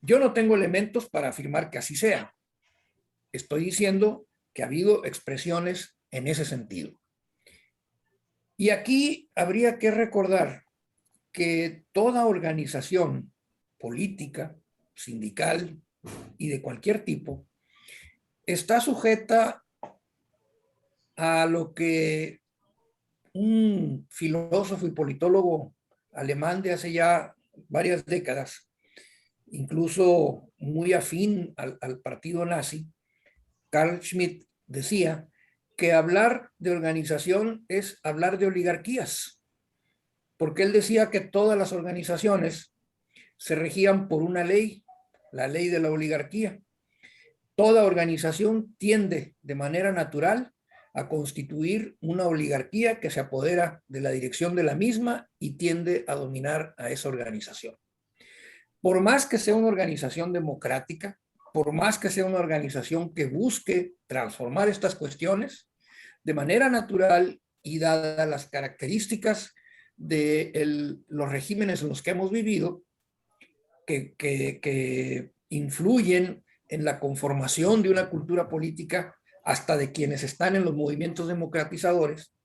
Yo no tengo elementos para afirmar que así sea. Estoy diciendo que ha habido expresiones en ese sentido. Y aquí habría que recordar que toda organización política, sindical y de cualquier tipo está sujeta a lo que un filósofo y politólogo alemán de hace ya varias décadas, incluso muy afín al partido nazi, Carl Schmitt, decía que hablar de organización es hablar de oligarquías, porque él decía que todas las organizaciones se regían por una ley, la ley de la oligarquía. Toda organización tiende de manera natural a constituir una oligarquía que se apodera de la dirección de la misma y tiende a dominar a esa organización. Por más que sea una organización democrática, por más que sea una organización que busque transformar estas cuestiones, de manera natural y dadas las características de los regímenes en los que hemos vivido, que influyen en la conformación de una cultura política hasta de quienes están en los movimientos democratizadores,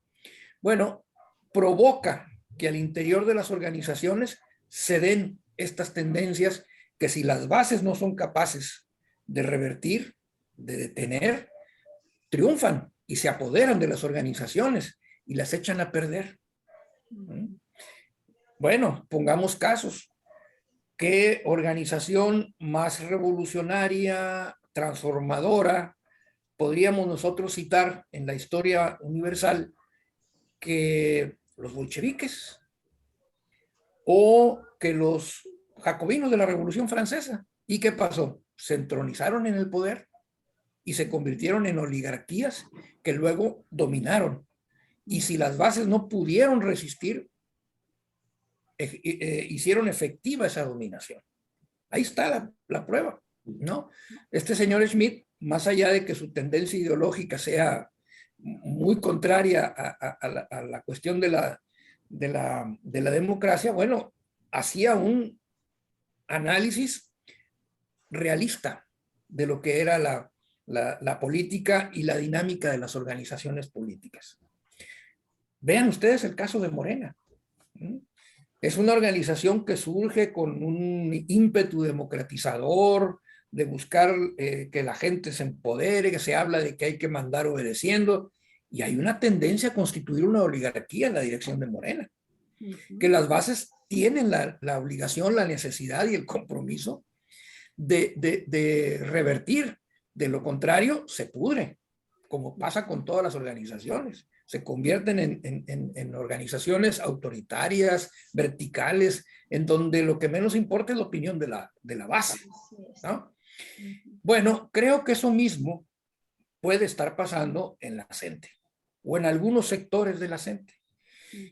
bueno, provoca que al interior de las organizaciones se den estas tendencias que si las bases no son capaces de revertir, de detener, triunfan y se apoderan de las organizaciones y las echan a perder. Bueno, pongamos casos. ¿Qué organización más revolucionaria, transformadora podríamos nosotros citar en la historia universal que los bolcheviques o que los jacobinos de la Revolución Francesa? ¿Y qué pasó? Se entronizaron en el poder y se convirtieron en oligarquías que luego dominaron. Y si las bases no pudieron resistir, hicieron efectiva esa dominación. Ahí está la prueba, ¿no? Este señor Schmitt, más allá de que su tendencia ideológica sea muy contraria a la cuestión de la democracia, bueno, hacía un análisis realista de lo que era la política y la dinámica de las organizaciones políticas. Vean ustedes el caso de Morena. Es una organización que surge con un ímpetu democratizador, de buscar que la gente se empodere, que se habla de que hay que mandar obedeciendo, y hay una tendencia a constituir una oligarquía en la dirección de Morena, que las bases tienen la obligación, la necesidad y el compromiso de revertir. De lo contrario, se pudre, como pasa con todas las organizaciones. Se convierten en organizaciones autoritarias, verticales, en donde lo que menos importa es la opinión de la base, ¿no? Bueno, creo que eso mismo puede estar pasando en la CENTE o en algunos sectores de la CENTE.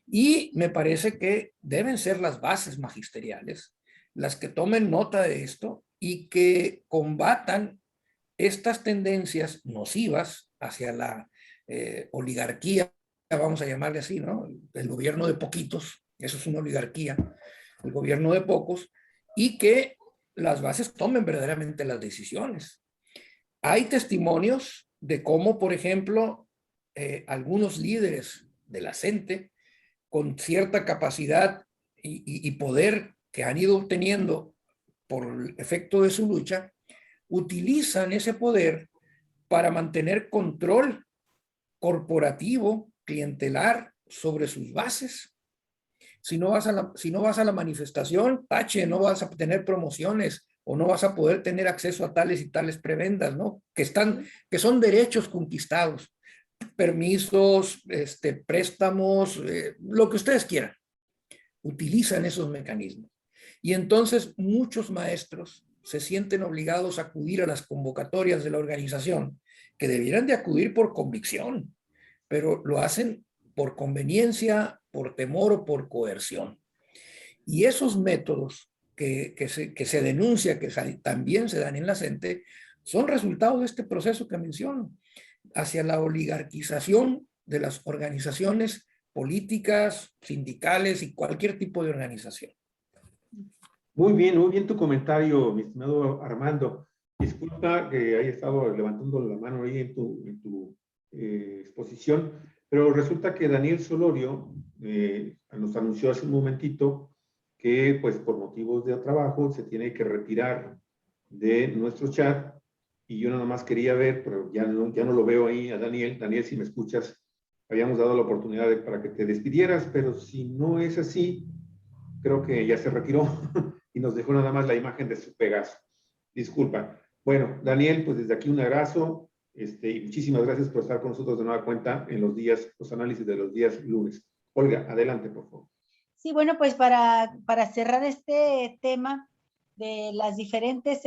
Y me parece que deben ser las bases magisteriales las que tomen nota de esto y que combatan estas tendencias nocivas hacia la oligarquía, vamos a llamarle así, ¿no? El gobierno de poquitos, eso es una oligarquía, el gobierno de pocos, y que las bases tomen verdaderamente las decisiones. Hay testimonios de cómo, por ejemplo, algunos líderes de la CENTE, con cierta capacidad y poder que han ido obteniendo por el efecto de su lucha, utilizan ese poder para mantener control corporativo, clientelar sobre sus bases. Si no vas a la manifestación, tache, no vas a tener promociones o no vas a poder tener acceso a tales y tales prebendas, ¿no? Que son derechos conquistados, permisos, préstamos, lo que ustedes quieran. Utilizan esos mecanismos. Y entonces muchos maestros se sienten obligados a acudir a las convocatorias de la organización, que debieran de acudir por convicción, pero lo hacen por conveniencia, por temor o por coerción. Y esos métodos que se denuncia, que también se dan en la CENTE, son resultado de este proceso que menciono, hacia la oligarquización de las organizaciones políticas, sindicales y cualquier tipo de organización. Muy bien tu comentario, mi estimado Armando. Disculpa que haya estado levantando la mano ahí en tu exposición, pero resulta que Daniel Solorio nos anunció hace un momentito que, pues, por motivos de trabajo se tiene que retirar de nuestro chat, y yo nada más quería ver, pero ya no lo veo ahí a Daniel. Daniel, si me escuchas, habíamos dado la oportunidad para que te despidieras, pero si no es así, creo que ya se retiró y nos dejó nada más la imagen de su Pegaso. Disculpa. Bueno, Daniel, pues desde aquí un abrazo, y muchísimas gracias por estar con nosotros de nueva cuenta en los análisis de los días lunes. Olga, adelante, por favor. Sí, bueno, pues para cerrar este tema de las diferentes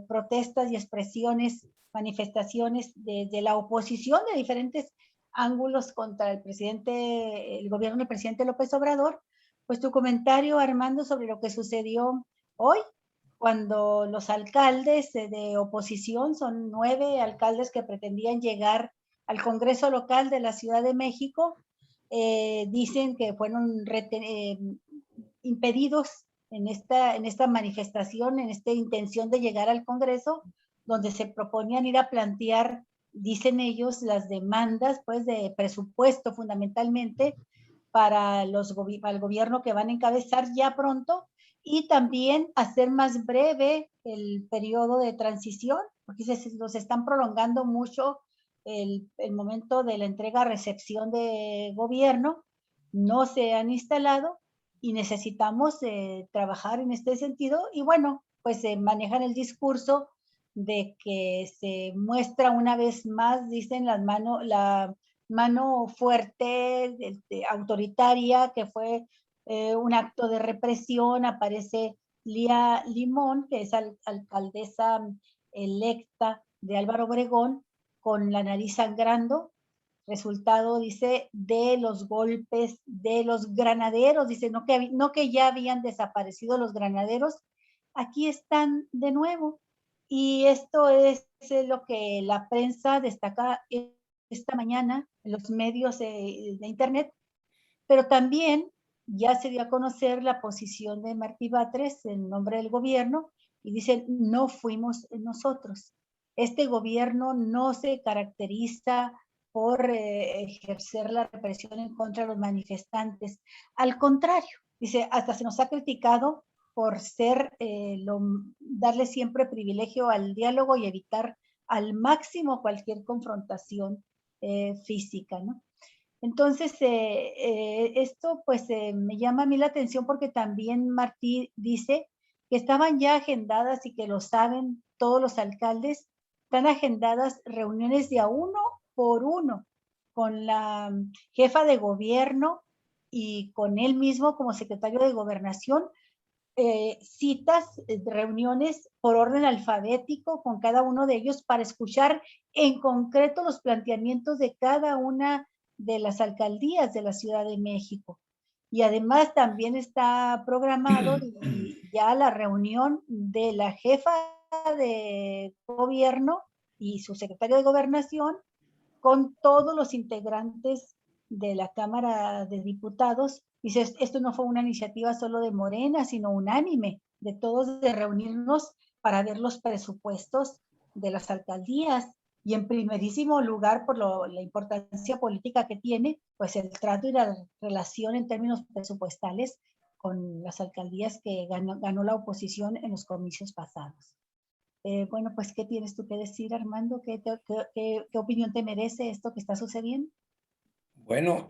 protestas y expresiones, manifestaciones de la oposición de diferentes ángulos contra el gobierno del presidente López Obrador, pues tu comentario, Armando, sobre lo que sucedió hoy, cuando los alcaldes de oposición, son 9 alcaldes que pretendían llegar al Congreso local de la Ciudad de México, dicen que fueron impedidos en esta manifestación, en esta intención de llegar al Congreso, donde se proponían ir a plantear, dicen ellos, las demandas, pues, de presupuesto fundamentalmente para el gobierno que van a encabezar ya pronto, y también hacer más breve el periodo de transición, porque los están prolongando mucho el momento de la entrega-recepción de gobierno, no se han instalado y necesitamos trabajar en este sentido. Y bueno, pues se manejan el discurso de que se muestra una vez más, dicen, la mano fuerte, autoritaria, que fue un acto de represión. Aparece Lía Limón, que es alcaldesa electa de Álvaro Obregón, con la nariz sangrando, resultado, dice, de los golpes de los granaderos. Dice, no que ya habían desaparecido los granaderos, aquí están de nuevo. Y esto es lo que la prensa destaca esta mañana en los medios de internet, pero también ya se dio a conocer la posición de Martí Batres en nombre del gobierno, y dicen, no fuimos nosotros. Este gobierno no se caracteriza por ejercer la represión en contra de los manifestantes. Al contrario, dice, hasta se nos ha criticado por darle siempre privilegio al diálogo y evitar al máximo cualquier confrontación física, ¿no? Entonces, esto pues me llama a mí la atención, porque también Martí dice que estaban ya agendadas, y que lo saben todos los alcaldes, están agendadas reuniones de a uno por uno con la jefa de gobierno y con él mismo como secretario de Gobernación, citas, reuniones por orden alfabético con cada uno de ellos para escuchar en concreto los planteamientos de cada una de las alcaldías de la Ciudad de México. Y además también está programado ya la reunión de la jefa de gobierno y su secretario de Gobernación con todos los integrantes de la Cámara de Diputados. Dice, esto no fue una iniciativa solo de Morena, sino unánime, de todos, de reunirnos para ver los presupuestos de las alcaldías. Y en primerísimo lugar, por la importancia política que tiene, pues el trato y la relación en términos presupuestales con las alcaldías que ganó la oposición en los comicios pasados. Bueno, pues, ¿qué tienes tú que decir, Armando? ¿Qué opinión te merece esto que está sucediendo? Bueno,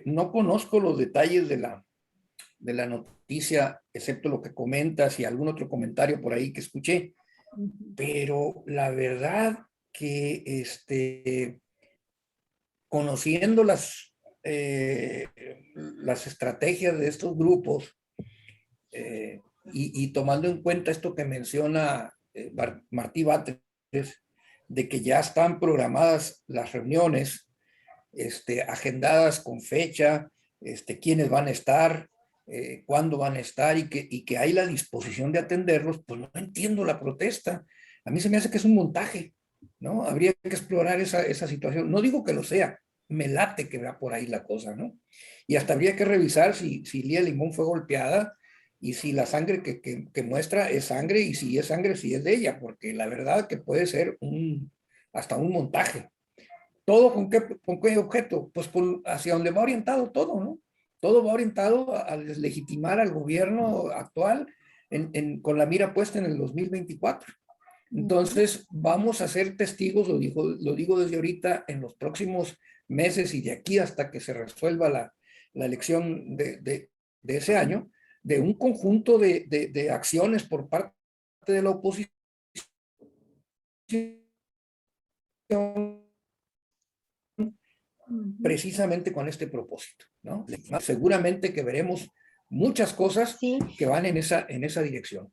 no conozco los detalles de la noticia, excepto lo que comentas y algún otro comentario por ahí que escuché, pero la verdad que conociendo las estrategias de estos grupos y tomando en cuenta esto que menciona Martí Batres, de que ya están programadas las reuniones, agendadas con fecha, quiénes van a estar, cuándo van a estar y que hay la disposición de atenderlos, pues no entiendo la protesta. A mí se me hace que es un montaje, ¿no? Habría que explorar esa situación. No digo que lo sea, me late que va por ahí la cosa, ¿no? Y hasta habría que revisar si Lía Limón fue golpeada y si la sangre que muestra es sangre y si es sangre, si es de ella, porque la verdad que puede ser hasta un montaje. ¿Todo con qué objeto? Pues hacia donde va orientado todo, ¿no? Todo va orientado a deslegitimar al gobierno actual con la mira puesta en el 2024. Entonces, vamos a ser testigos, lo digo desde ahorita, en los próximos meses y de aquí hasta que se resuelva la elección de ese año, de un conjunto de acciones por parte de la oposición precisamente con este propósito, ¿no? Seguramente que veremos muchas cosas que van en esa dirección.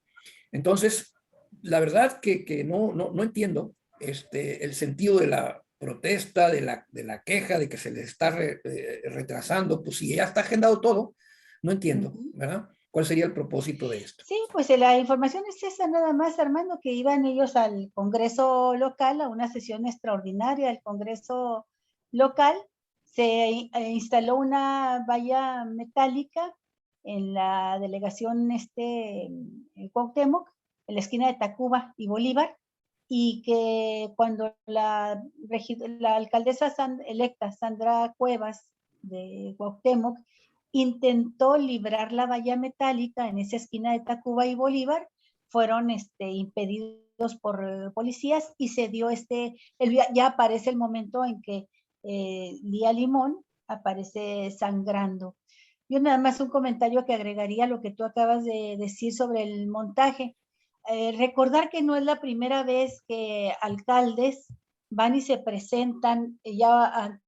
Entonces, la verdad que no entiendo el sentido de la protesta, de la queja, de que se les está retrasando, pues si ya está agendado todo, no entiendo, ¿verdad? ¿Cuál sería el propósito de esto? Sí, pues la información es esa nada más, Armando, que iban ellos al Congreso local, a una sesión extraordinaria del Congreso local. Se instaló una valla metálica en la delegación Cuauhtémoc, en la esquina de Tacuba y Bolívar, y que cuando la alcaldesa electa, Sandra Cuevas, de Cuauhtémoc, intentó librar la valla metálica en esa esquina de Tacuba y Bolívar, fueron impedidos por policías y se dio ya aparece el momento en que Lía Limón aparece sangrando. Yo nada más un comentario que agregaría a lo que tú acabas de decir sobre el montaje. Recordar que no es la primera vez que alcaldes van y se presentan ya a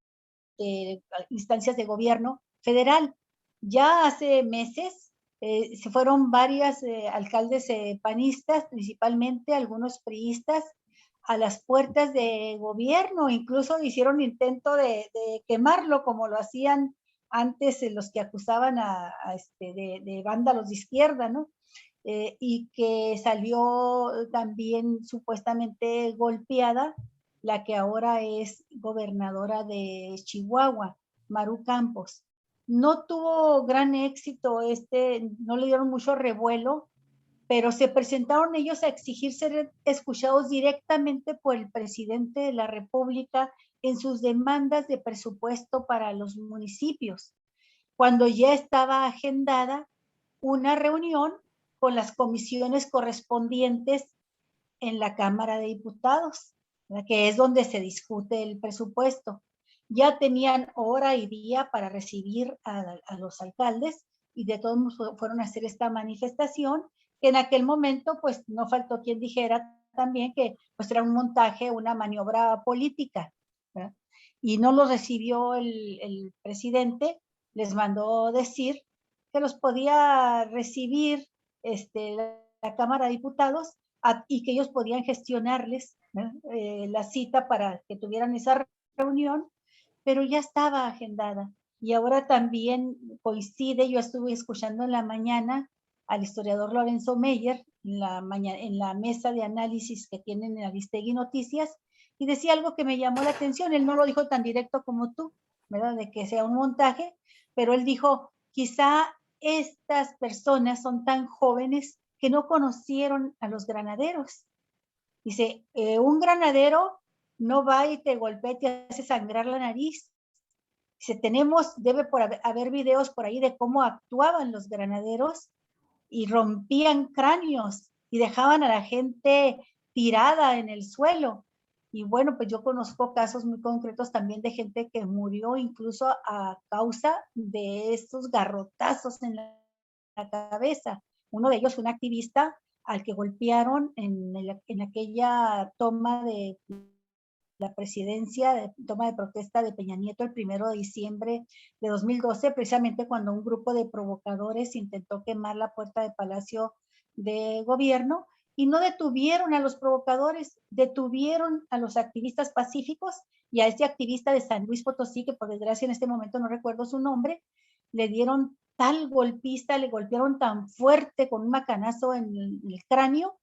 instancias de gobierno federal. Ya hace meses se fueron varios alcaldes panistas, principalmente algunos priistas, a las puertas de gobierno, incluso hicieron intento de quemarlo como lo hacían antes los que acusaban de vándalos de izquierda, ¿no? Y que salió también supuestamente golpeada la que ahora es gobernadora de Chihuahua, Maru Campos. No tuvo gran éxito, no le dieron mucho revuelo, pero se presentaron ellos a exigir ser escuchados directamente por el presidente de la República en sus demandas de presupuesto para los municipios, cuando ya estaba agendada una reunión con las comisiones correspondientes en la Cámara de Diputados, que es donde se discute el presupuesto. Ya tenían hora y día para recibir a los alcaldes y de todos modos fueron a hacer esta manifestación, que en aquel momento pues no faltó quien dijera también que pues era un montaje, una maniobra política, ¿verdad? Y no los recibió el presidente, les mandó decir que los podía recibir la Cámara de Diputados y que ellos podían gestionarles la cita para que tuvieran esa reunión, pero ya estaba agendada. Y ahora también coincide, yo estuve escuchando en la mañana al historiador Lorenzo Meyer en la mesa de análisis que tienen en Aristegui Noticias, y decía algo que me llamó la atención. Él no lo dijo tan directo como tú, ¿verdad? De que sea un montaje, pero él dijo, quizá estas personas son tan jóvenes que no conocieron a los granaderos. Dice, un granadero no va y te golpea y te hace sangrar la nariz. Debe haber videos por ahí de cómo actuaban los granaderos y rompían cráneos y dejaban a la gente tirada en el suelo. Y bueno, pues yo conozco casos muy concretos también de gente que murió incluso a causa de estos garrotazos en la cabeza. Uno de ellos fue un activista al que golpearon en aquella toma de la presidencia, toma de protesta de Peña Nieto el 1 de diciembre de 2012, precisamente cuando un grupo de provocadores intentó quemar la puerta del Palacio de Gobierno, y no detuvieron a los provocadores, detuvieron a los activistas pacíficos, y a este activista de San Luis Potosí, que por desgracia en este momento no recuerdo su nombre, le dieron tal golpista, le golpearon tan fuerte con un macanazo en el cráneo,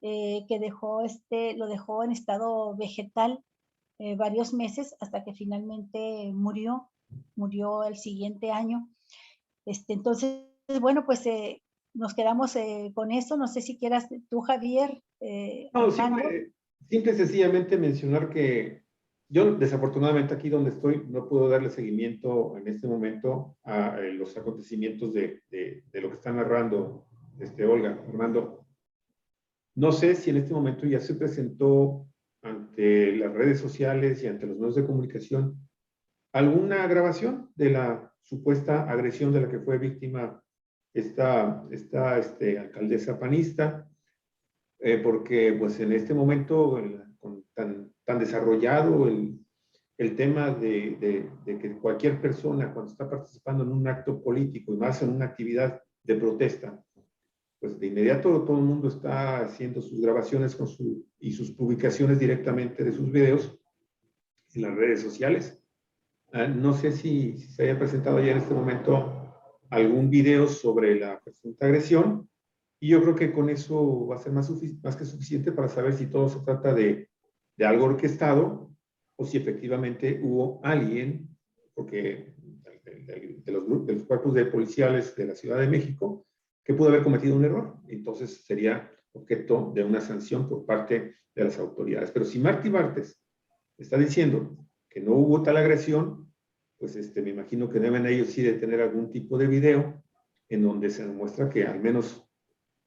que lo dejó en estado vegetal varios meses hasta que finalmente murió el siguiente año. Entonces, bueno, pues nos quedamos con eso. No sé si quieras tú, Javier. No, simple y sencillamente mencionar que yo desafortunadamente aquí donde estoy no puedo darle seguimiento en este momento a los acontecimientos de lo que está narrando Olga, Armando. No sé si en este momento ya se presentó ante las redes sociales y ante los medios de comunicación alguna grabación de la supuesta agresión de la que fue víctima esta alcaldesa panista, porque pues en este momento con tan desarrollado el tema de que cualquier persona cuando está participando en un acto político y más en una actividad de protesta, pues de inmediato todo el mundo está haciendo sus grabaciones y sus publicaciones directamente de sus videos en las redes sociales. No sé si se haya presentado ya en este momento algún video sobre la presunta agresión, y yo creo que con eso va a ser más que suficiente para saber si todo se trata de algo orquestado o si efectivamente hubo alguien, porque de los cuerpos de policiales de la Ciudad de México, que pudo haber cometido un error. Entonces sería objeto de una sanción por parte de las autoridades. Pero si Martí Bartres está diciendo que no hubo tal agresión, pues me imagino que deben ellos sí de tener algún tipo de video en donde se demuestra que al menos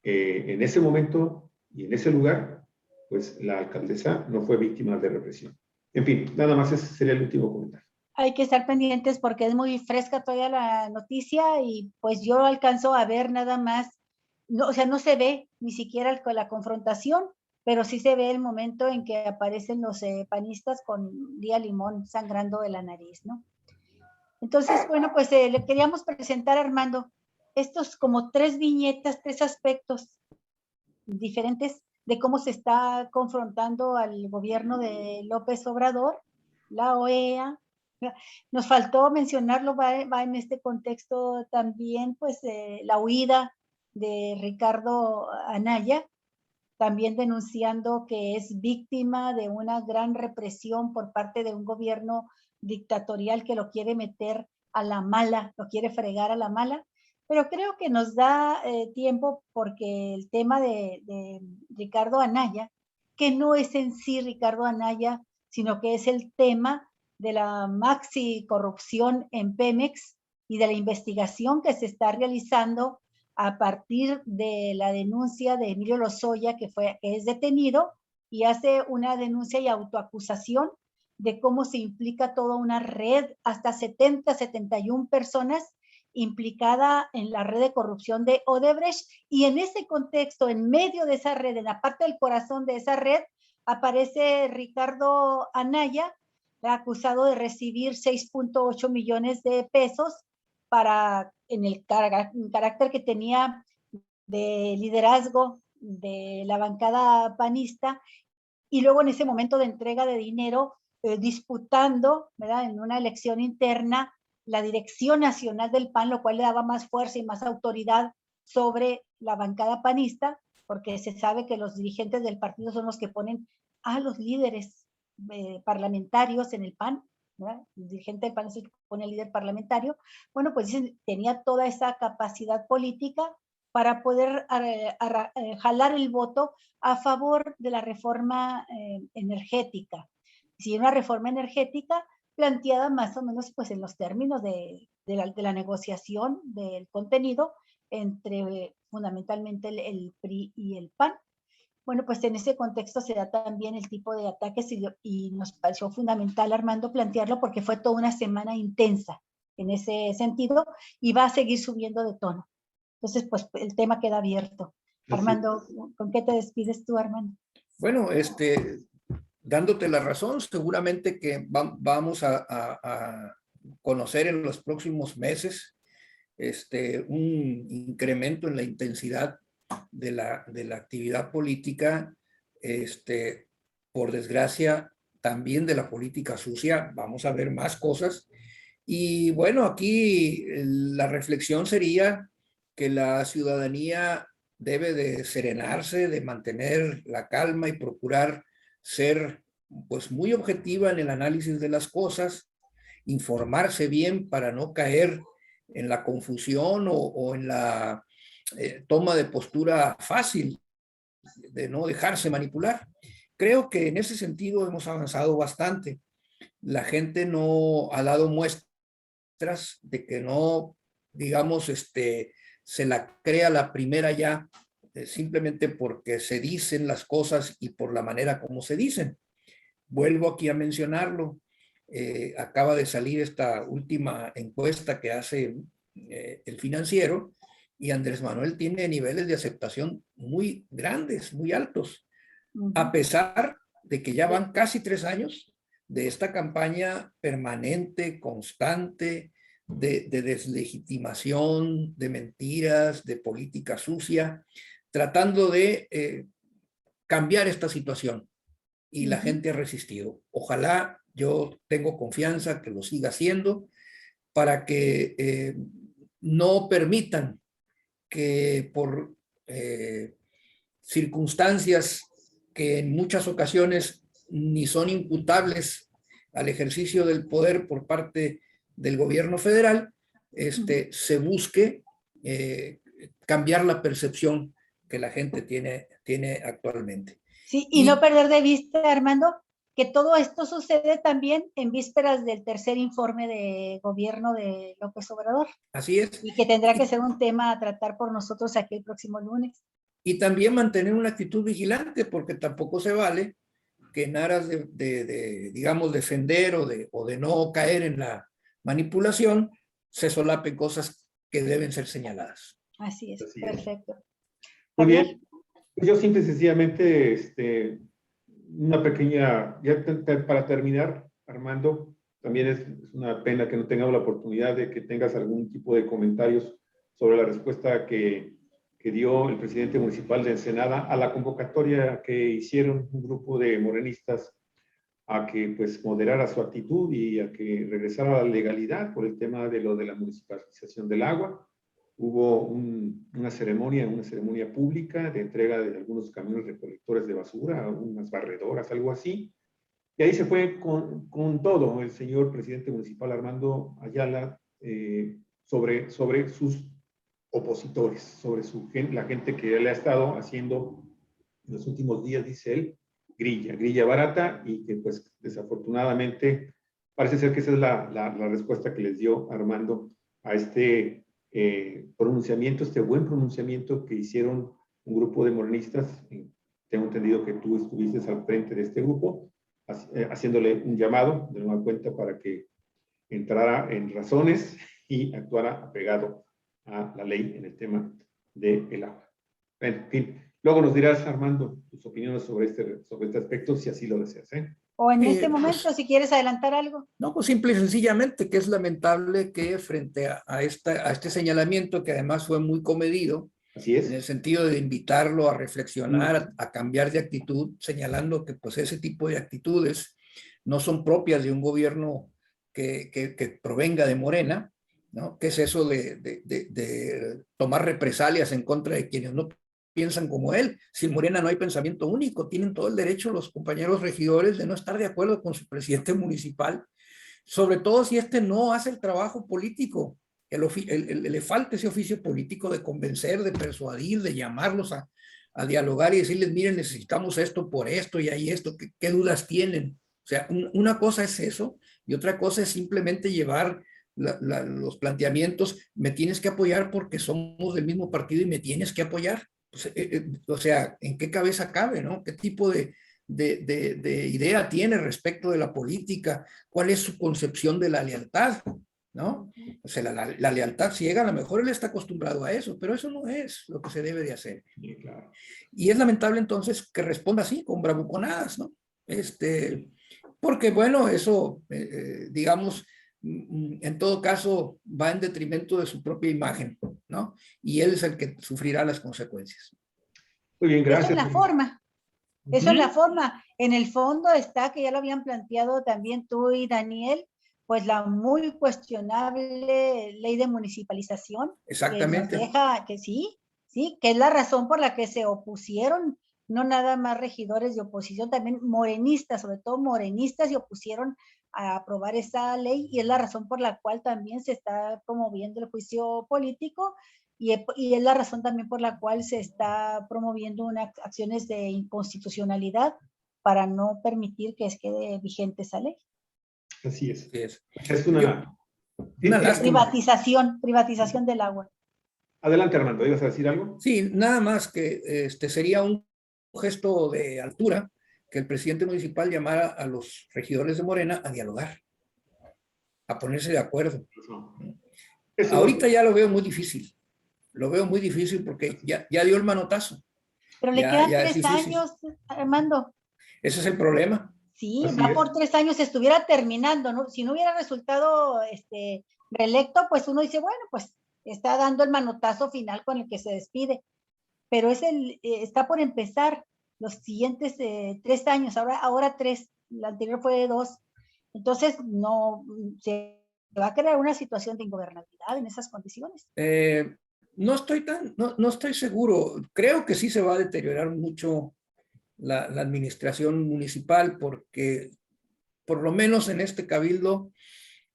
en ese momento y en ese lugar, pues la alcaldesa no fue víctima de represión. En fin, nada más ese sería el último comentario. Hay que estar pendientes porque es muy fresca todavía la noticia, y pues yo alcanzo a ver nada más, no, o sea, no se ve ni siquiera la confrontación, pero sí se ve el momento en que aparecen los panistas con Lía Limón sangrando de la nariz, ¿no? Entonces, bueno, pues le queríamos presentar a Armando estos como 3 viñetas, 3 aspectos diferentes de cómo se está confrontando al gobierno de López Obrador, la OEA. Nos faltó mencionarlo, va en este contexto también, pues la huida de Ricardo Anaya, también denunciando que es víctima de una gran represión por parte de un gobierno dictatorial que lo quiere meter a la mala, lo quiere fregar a la mala. Pero creo que nos da tiempo, porque el tema de Ricardo Anaya, que no es en sí Ricardo Anaya, sino que es el tema de la maxi corrupción en Pemex y de la investigación que se está realizando a partir de la denuncia de Emilio Lozoya, que es detenido y hace una denuncia y autoacusación de cómo se implica toda una red, hasta 71 personas implicada en la red de corrupción de Odebrecht, y en ese contexto, en medio de esa red, en la parte del corazón de esa red, aparece Ricardo Anaya, acusado de recibir 6.8 millones de pesos en el carácter que tenía de liderazgo de la bancada panista, y luego en ese momento de entrega de dinero, disputando, ¿verdad?, en una elección interna, la dirección nacional del PAN, lo cual le daba más fuerza y más autoridad sobre la bancada panista, porque se sabe que los dirigentes del partido son los que ponen a los líderes parlamentarios en el PAN, ¿verdad? El dirigente del PAN es el que pone el líder parlamentario. Bueno, pues dicen, tenía toda esa capacidad política para poder jalar el voto a favor de la reforma energética. Si una reforma energética planteada más o menos pues en los términos de la negociación del contenido entre fundamentalmente el PRI y el PAN. Bueno, pues en ese contexto se da también el tipo de ataques y nos pareció fundamental, Armando, plantearlo porque fue toda una semana intensa en ese sentido y va a seguir subiendo de tono. Entonces, pues el tema queda abierto. Armando, ¿con qué te despides tú, Armando? Bueno, dándote la razón, seguramente que vamos a conocer en los próximos meses un incremento en la intensidad de la actividad política, por desgracia, también de la política sucia. Vamos a ver más cosas. Y bueno, aquí la reflexión sería que la ciudadanía debe de serenarse, de mantener la calma y procurar ser pues muy objetiva en el análisis de las cosas, informarse bien para no caer en la confusión o en la toma de postura fácil, de no dejarse manipular. Creo que en ese sentido hemos avanzado bastante. La gente no ha dado muestras de que no, digamos, se la crea la primera ya, simplemente porque se dicen las cosas y por la manera como se dicen. Vuelvo aquí a mencionarlo. Acaba de salir esta última encuesta que hace el Financiero, y Andrés Manuel tiene niveles de aceptación muy grandes, muy altos, a pesar de que ya van casi 3 años de esta campaña permanente, constante, de deslegitimación, de mentiras, de política sucia, tratando de cambiar esta situación. Y la gente ha resistido. Ojalá, yo tengo confianza que lo siga haciendo, para que no permitan que por circunstancias que en muchas ocasiones ni son imputables al ejercicio del poder por parte del gobierno federal, se busque cambiar la percepción que la gente tiene actualmente. Sí, y no perder de vista, Armando, que todo esto sucede también en vísperas del tercer informe de gobierno de López Obrador. Así es. Y que tendrá que ser un tema a tratar por nosotros aquí el próximo lunes. Y también mantener una actitud vigilante, porque tampoco se vale que en aras de digamos, defender o de no caer en la manipulación, se solapen cosas que deben ser señaladas. Así es, perfecto. Muy bien. Yo simple y sencillamente, una pequeña, ya para terminar, Armando, también es una pena que no tengamos la oportunidad de que tengas algún tipo de comentarios sobre la respuesta que dio el presidente municipal de Ensenada a la convocatoria que hicieron un grupo de morenistas a que pues moderara su actitud y a que regresara a la legalidad por el tema de lo de la municipalización del agua. Hubo una ceremonia pública de entrega de algunos camiones recolectores de basura, unas barredoras, algo así. Y ahí se fue con todo el señor presidente municipal Armando Ayala sobre sus opositores, sobre la gente que le ha estado haciendo en los últimos días, dice él, grilla barata, y que pues desafortunadamente parece ser que esa es la respuesta que les dio Armando a este pronunciamiento, buen pronunciamiento que hicieron un grupo de morenistas. Tengo entendido que tú estuviste al frente de este grupo, haciéndole un llamado de nueva cuenta para que entrara en razones y actuara apegado a la ley en el tema del agua. Bueno, en fin, luego nos dirás, Armando, tus opiniones sobre este aspecto, si así lo deseas. O en este momento, si quieres adelantar algo. No, pues simple y sencillamente que es lamentable que frente a este señalamiento, que además fue muy comedido, así es, en el sentido de invitarlo a reflexionar, a cambiar de actitud, señalando que pues ese tipo de actitudes no son propias de un gobierno que provenga de Morena, ¿no? ¿Qué es eso de tomar represalias en contra de quienes no piensan como él? Si en Morena no hay pensamiento único, tienen todo el derecho los compañeros regidores de no estar de acuerdo con su presidente municipal, sobre todo si no hace el trabajo político, le falta ese oficio político de convencer, de persuadir, de llamarlos a dialogar y decirles, miren, necesitamos esto por esto y hay esto, ¿qué dudas tienen? O sea, una cosa es eso, y otra cosa es simplemente llevar los planteamientos, me tienes que apoyar porque somos del mismo partido y me tienes que apoyar. Pues, o sea, ¿en qué cabeza cabe, no? ¿Qué tipo de idea tiene respecto de la política? ¿Cuál es su concepción de la lealtad? ¿No? O sea, la lealtad ciega, a lo mejor él está acostumbrado a eso, pero eso no es lo que se debe de hacer. Sí, claro. Y es lamentable entonces que responda así, con bravuconadas, ¿no? Porque bueno, eso, digamos, en todo caso va en detrimento de su propia imagen, ¿no? Y él es el que sufrirá las consecuencias. Muy bien, gracias. Eso es la forma. Eso es la forma. En el fondo está, que ya lo habían planteado también tú y Daniel, pues la muy cuestionable ley de municipalización. Exactamente. Que nos deja que sí, que es la razón por la que se opusieron, no nada más regidores de oposición, también morenistas, sobre todo morenistas, se opusieron a aprobar esa ley, y es la razón por la cual también se está promoviendo el juicio político, y es la razón también por la cual se está promoviendo unas acciones de inconstitucionalidad para no permitir que quede vigente esa ley. Así es. Sí es. Es una lástima. Privatización del agua. Adelante, Armando, ¿ibas a decir algo? Sí, nada más que sería un gesto de altura que el presidente municipal llamara a los regidores de Morena a dialogar, a ponerse de acuerdo. Ahorita ya lo veo muy difícil. Lo veo muy difícil porque ya dio el manotazo. Pero le quedan 3 años, Armando. Ese es el problema. Sí, va por 3 años, estuviera terminando, ¿no? Si no hubiera resultado reelecto, pues uno dice, bueno, pues está dando el manotazo final con el que se despide. Pero está por empezar los siguientes 3 años, ahora 3, la anterior fue 2. Entonces, no, se va a crear una situación de ingobernabilidad en esas condiciones. No estoy seguro. Creo que sí se va a deteriorar mucho la administración municipal, porque por lo menos en este cabildo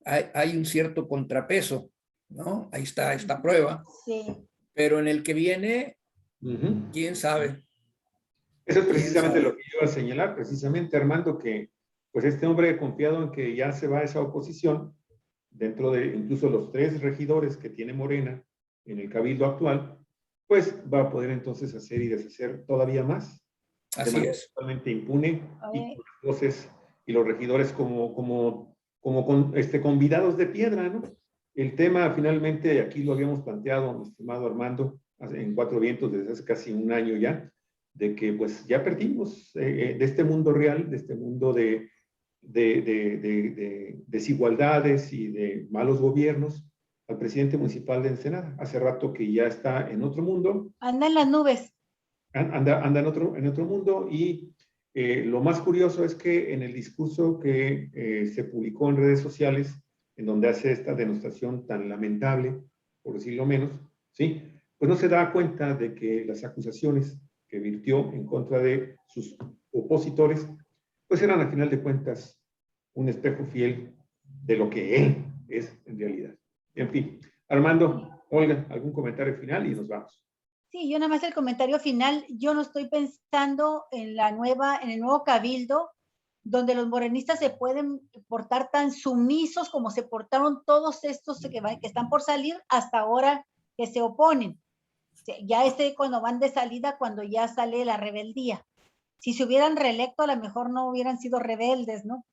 hay un cierto contrapeso, ¿no? Ahí está esta prueba. Sí. Pero en el que viene, quién sabe. Eso es precisamente lo que yo iba a señalar, precisamente, Armando, que pues este hombre confiado en que ya se va a esa oposición, dentro de incluso los 3 regidores que tiene Morena en el cabildo actual, pues va a poder entonces hacer y deshacer todavía más. Así es. Totalmente impune, y con las voces y los regidores como convidados de piedra, ¿no? El tema finalmente, aquí lo habíamos planteado, mi estimado Armando, en Cuatro Vientos desde hace casi un año ya, de que pues ya perdimos de este mundo real, de este mundo de desigualdades y de malos gobiernos, al presidente municipal de Ensenada. Hace rato que ya está en otro mundo. Anda en las nubes. Anda en otro mundo, y lo más curioso es que en el discurso que se publicó en redes sociales, en donde hace esta denostación tan lamentable, por decirlo menos, ¿sí? Pues no se da cuenta de que las acusaciones que virtió en contra de sus opositores, pues eran al final de cuentas un espejo fiel de lo que él es en realidad. En fin, Armando, Olga, ¿algún comentario final? Y nos vamos. Sí, yo nada más el comentario final. Yo no estoy pensando en el nuevo cabildo, donde los morenistas se pueden portar tan sumisos como se portaron todos estos que están por salir hasta ahora, que se oponen. Ya cuando van de salida, cuando ya sale la rebeldía. Si se hubieran reelecto, a lo mejor no hubieran sido rebeldes, ¿no?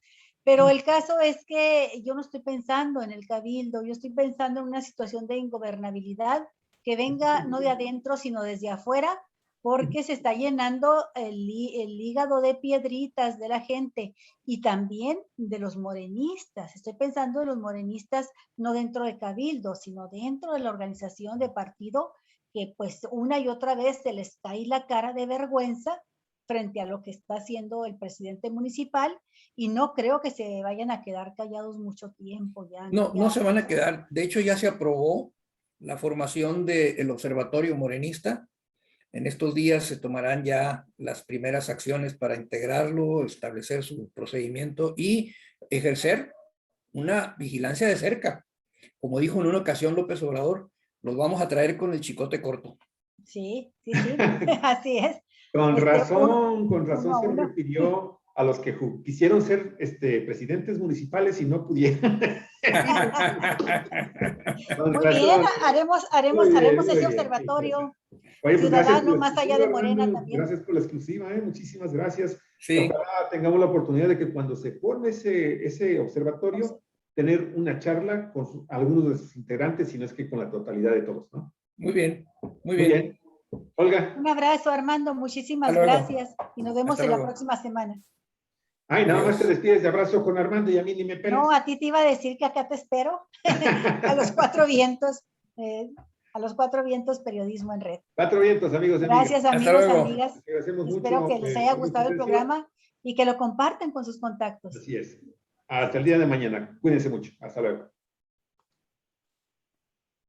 Pero el caso es que yo no estoy pensando en el cabildo, yo estoy pensando en una situación de ingobernabilidad que venga no de adentro, sino desde afuera, porque se está llenando el hígado de piedritas de la gente, y también de los morenistas. Estoy pensando en los morenistas no dentro de cabildo, sino dentro de la organización de partido, que pues una y otra vez se les cae la cara de vergüenza frente a lo que está haciendo el presidente municipal, y no creo que se vayan a quedar callados mucho tiempo ya. No se van a quedar. De hecho, ya se aprobó la formación del Observatorio Morenista. En estos días se tomarán ya las primeras acciones para integrarlo, establecer su procedimiento y ejercer una vigilancia de cerca. Como dijo en una ocasión López Obrador, los vamos a traer con el chicote corto. Sí, así es. Con razón se refirió a los que quisieron ser presidentes municipales y no pudieron. Muy bien, haremos ese observatorio ciudadano más allá de Morena también. Gracias por la exclusiva, muchísimas gracias. Sí. Ojalá tengamos la oportunidad de que cuando se forme ese observatorio, tener una charla con algunos de sus integrantes, si no es que con la totalidad de todos, ¿no? Muy bien, muy bien. Olga. Un abrazo, Armando, muchísimas gracias y nos vemos en la próxima semana. Ay, nada más te despides de abrazo con Armando y a mí ni me Pérez. No, a ti te iba a decir que acá te espero, a los cuatro vientos periodismo en red. Cuatro vientos, amigos y amigas. Gracias, amigos, amigas. Espero que les haya gustado el programa y que lo compartan con sus contactos. Así es. Hasta el día de mañana. Cuídense mucho. Hasta luego.